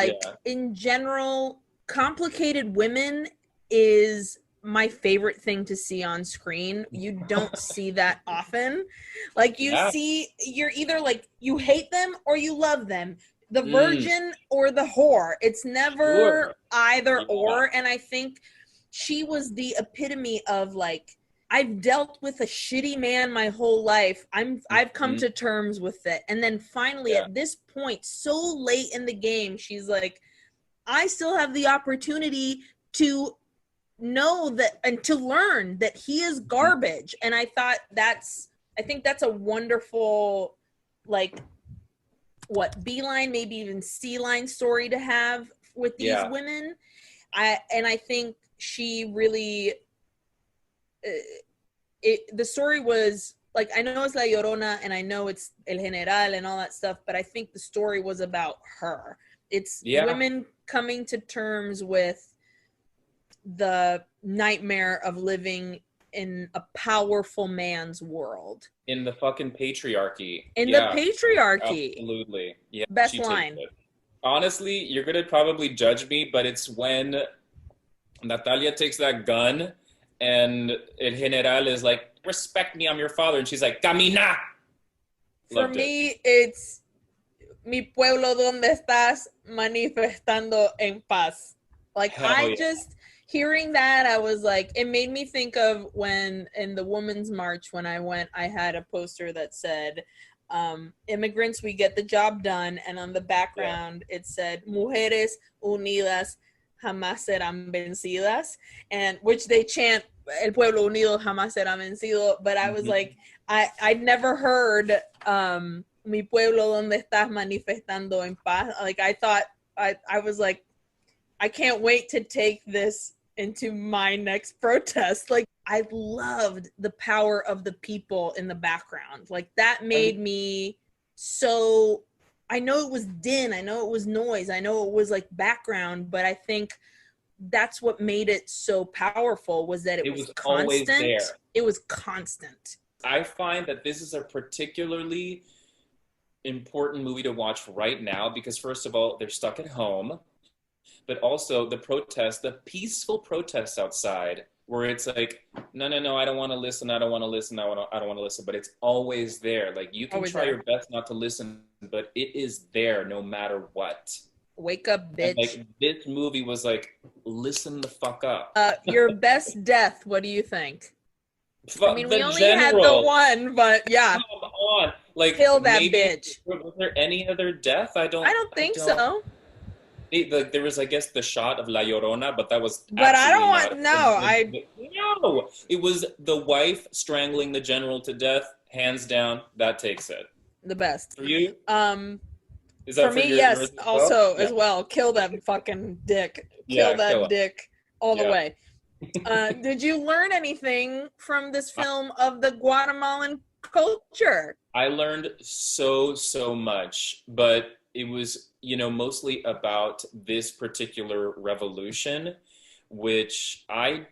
A: in general, complicated women is my favorite thing to see on screen. You don't see that often. You're either you hate them or you love them, the virgin or the whore. It's never either or. And I think she was the epitome of I've dealt with a shitty man my whole life. I've come to terms with it. And then finally at this point, so late in the game, she's like, I still have the opportunity to know that and to learn that he is garbage. And I think that's a wonderful B-line, maybe even C-line story to have with these women. I think she really the story was I know it's La Llorona and I know it's El General and all that stuff, but I think the story was about her. It's women coming to terms with the nightmare of living in a powerful man's world.
B: In the fucking patriarchy.
A: The patriarchy.
B: Absolutely. Yeah.
A: Best line.
B: Honestly, you're going to probably judge me, but it's when Natalia takes that gun and El General is like, respect me, I'm your father. And she's like, camina.
A: For me, it's mi pueblo, ¿dónde estás? Manifestando en paz. Hearing that, I was like, it made me think of when in the Women's March, when I went, I had a poster that said, immigrants, we get the job done. And on the background, it said, Mujeres unidas jamás serán vencidas, and which they chant, El pueblo unido jamás será vencido. But I was like, I'd never heard, mi pueblo, ¿dónde estás? Manifestando en paz. I thought, I was like, I can't wait to take this into my next protest. I loved the power of the people in the background. That made me so, I know it was din, I know it was noise, I know it was background, but I think that's what made it so powerful, was that it was constant. Always there. It was constant.
B: I find that this is a particularly important movie to watch right now because, first of all, they're stuck at home. but also the peaceful protests outside, where it's like, no, I don't want to listen, I don't want to listen, I don't want to listen, but it's always there. Like, you can try your best not to listen, but it is there no matter what.
A: Wake up, bitch.
B: And like, this movie was like, listen the fuck up.
A: Your best death, what do you think? I mean, we only had the one, but yeah.
B: Come on. Like,
A: kill that bitch.
B: Was there any other death? I don't
A: think so.
B: There was, I guess, the shot of La Llorona, but that was.
A: But I don't want.
B: No, it was the wife strangling the general to death. Hands down, that takes it.
A: The best.
B: For you?
A: Is that for me? Yes. Also, as well. Kill that fucking dick. Kill that dick all the way. Did you learn anything from this film of the Guatemalan culture? I
B: learned so much, but it was, mostly about this particular revolution, which I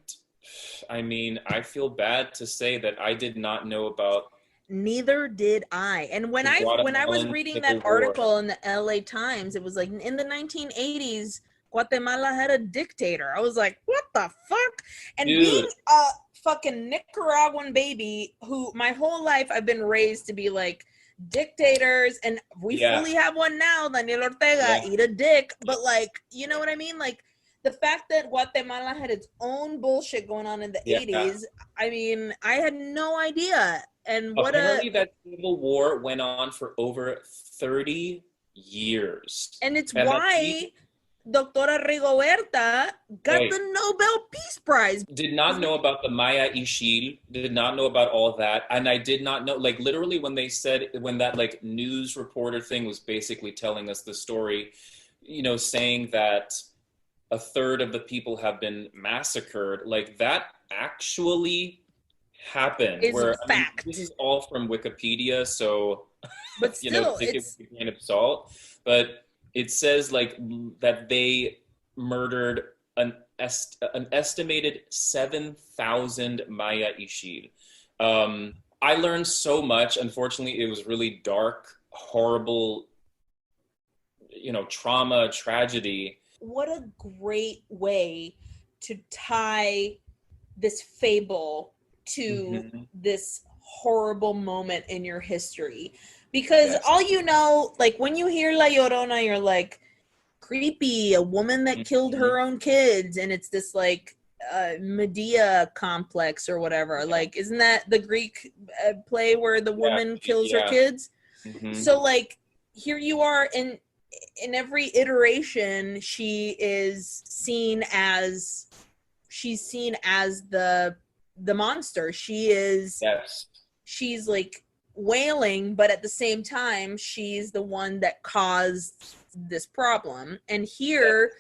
B: feel bad to say that I did not know about.
A: Neither did I. And when I was reading that article in the LA Times, it was like in the 1980s, Guatemala had a dictator. I was like, what the fuck? And being a fucking Nicaraguan baby who my whole life I've been raised to be like dictators, and we fully have one now, Daniel Ortega, eat a dick. But like, you know what I mean? Like, the fact that Guatemala had its own bullshit going on in the 80s, I mean, I had no idea. And
B: apparently that civil war went on for over 30 years.
A: And it's why Doctora Rigoberta got the Nobel Peace Prize.
B: Did not know about the Maya Ixil, did not know about all that. And I did not know, like, literally when that like news reporter thing was basically telling us the story, saying that a third of the people have been massacred, like, that actually happened.
A: Fact.
B: This is all from Wikipedia, so
A: but still,
B: take it with a grain of salt. But it says like that they murdered an estimated 7,000 Maya Ixil. I learned so much. Unfortunately, it was really dark, horrible, trauma, tragedy.
A: What a great way to tie this fable to this horrible moment in your history. Because all like when you hear La Llorona, you're like, creepy, a woman that killed her own kids, and it's this like Medea complex or whatever. Like, isn't that the Greek play where the woman kills her kids? So like, here you are, in every iteration, she's seen as the monster. She's like wailing, but at the same time she's the one that caused this problem. And here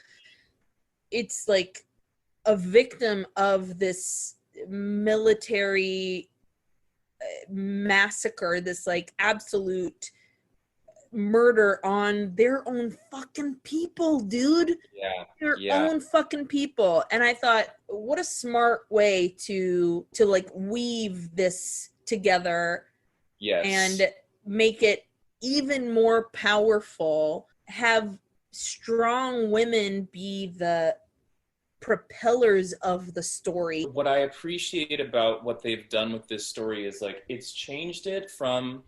A: it's like a victim of this military massacre, this like absolute murder on their own fucking people, dude. Their own fucking people. And I thought, what a smart way to like weave this together and make it even more powerful, have strong women be the propellers of the story.
B: What I appreciate about what they've done with this story is like, it's changed it from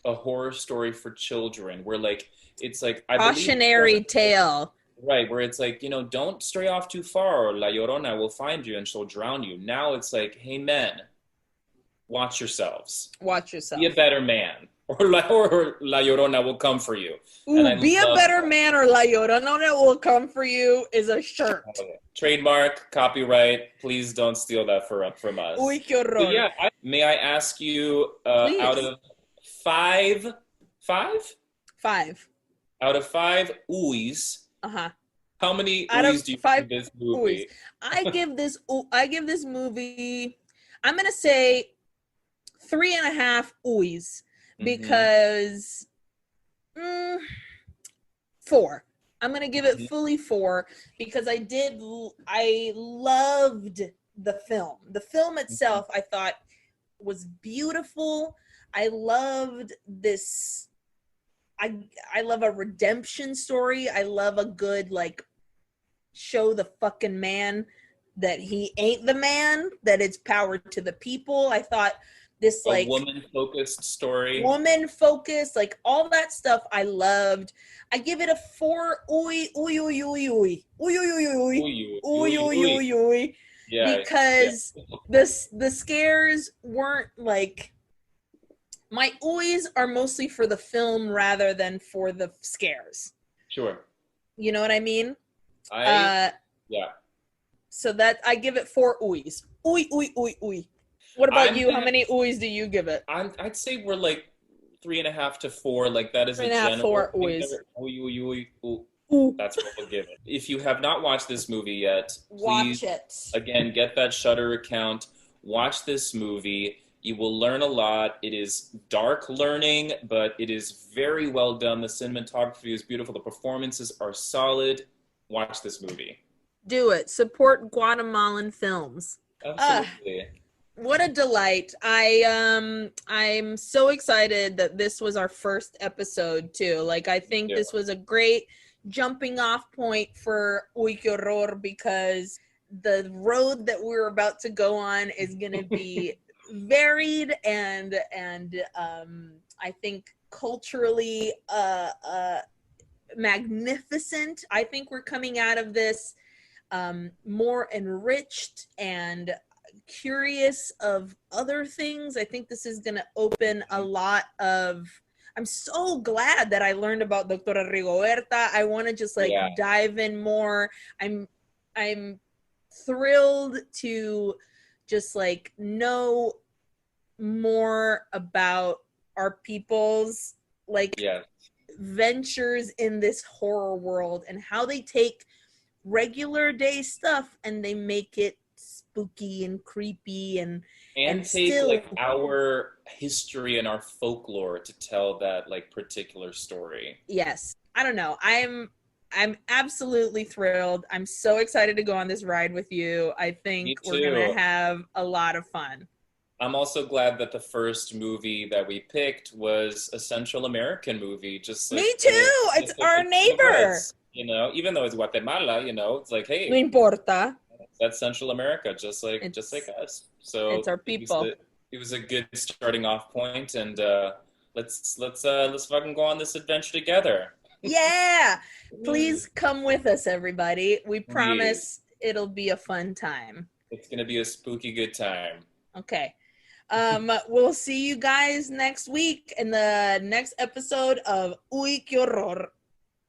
B: a horror story for children, where like it's like a
A: cautionary tale,
B: right, where it's like, don't stray off too far, or La Llorona will find you and she'll drown you. Now it's like, hey men, watch yourselves, be a better man, or La Llorona will come for you.
A: Be a better man, or La Llorona will come for you is a shirt.
B: Trademark, copyright, please don't steal that from us.
A: Uy, qué horror.
B: So may I ask you, out of five out of 5 oohs, how many oohs do you give this movie?
A: I give this movie, I'm gonna say 3.5 oohs, because 4. I'm gonna give it fully 4, because I loved the film. The film itself, I thought, was beautiful. I loved this. I love a redemption story. I love a good like show the fucking man that he ain't the man, that it's power to the people. I thought this like
B: woman-focused story.
A: Woman-focused, like all that stuff I loved. I give it a 4 uy, uy, uy, uy, uy. Uy, uy, uy, uy. Uy, uy, uy, uy. Yeah, because the scares weren't like, my uys are mostly for the film rather than for the scares.
B: Sure.
A: You know what I mean?
B: Yeah.
A: So that I give it 4 uys. Uy, uy, uy, uy. What about you? How many uys do you give it?
B: I'd say we're like 3.5 to 4. Like that is
A: 3.5, 4 uys.
B: That's what we'll give it. If you have not watched this movie yet,
A: watch
B: please,
A: it.
B: Again, get that Shudder account. Watch this movie. You will learn a lot. It is dark learning, but it is very well done. The cinematography is beautiful. The performances are solid. Watch this movie.
A: Do it. Support Guatemalan films.
B: Absolutely.
A: What a delight. I'm so excited that this was our first episode too. Like, I think this was a great jumping off point for Uy Que Horror, because the road that we're about to go on is going to be varied and I think culturally magnificent. I think we're coming out of this more enriched and curious of other things. I think this is going to open a lot of, I'm so glad that I learned about Doctora Rigoberta. I want to just like dive in more. I'm thrilled to just like know more about our people's like ventures in this horror world and how they take regular day stuff and they make it spooky and creepy and
B: take
A: still,
B: like our history and our folklore to tell that like particular story.
A: Yes. I don't know. I'm absolutely thrilled. I'm so excited to go on this ride with you. I think we're going to have a lot of fun.
B: I'm also glad that the first movie that we picked was a Central American movie. Just like,
A: me too. It's our neighbor.
B: You know, even though it's Guatemala, you know, it's like, hey,
A: no importa.
B: That's Central America, just like us. So
A: it's our people.
B: It was a good starting off point, and let's fucking go on this adventure together.
A: Yeah, please come with us, everybody. We promise it'll be a fun time.
B: It's gonna be a spooky good time.
A: Okay. We'll see you guys next week in the next episode of Uy Que Horror.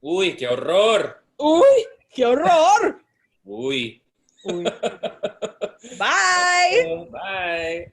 B: Uy Que Horror.
A: Uy Que Horror.
B: Uy.
A: Uy. Bye.
B: Bye.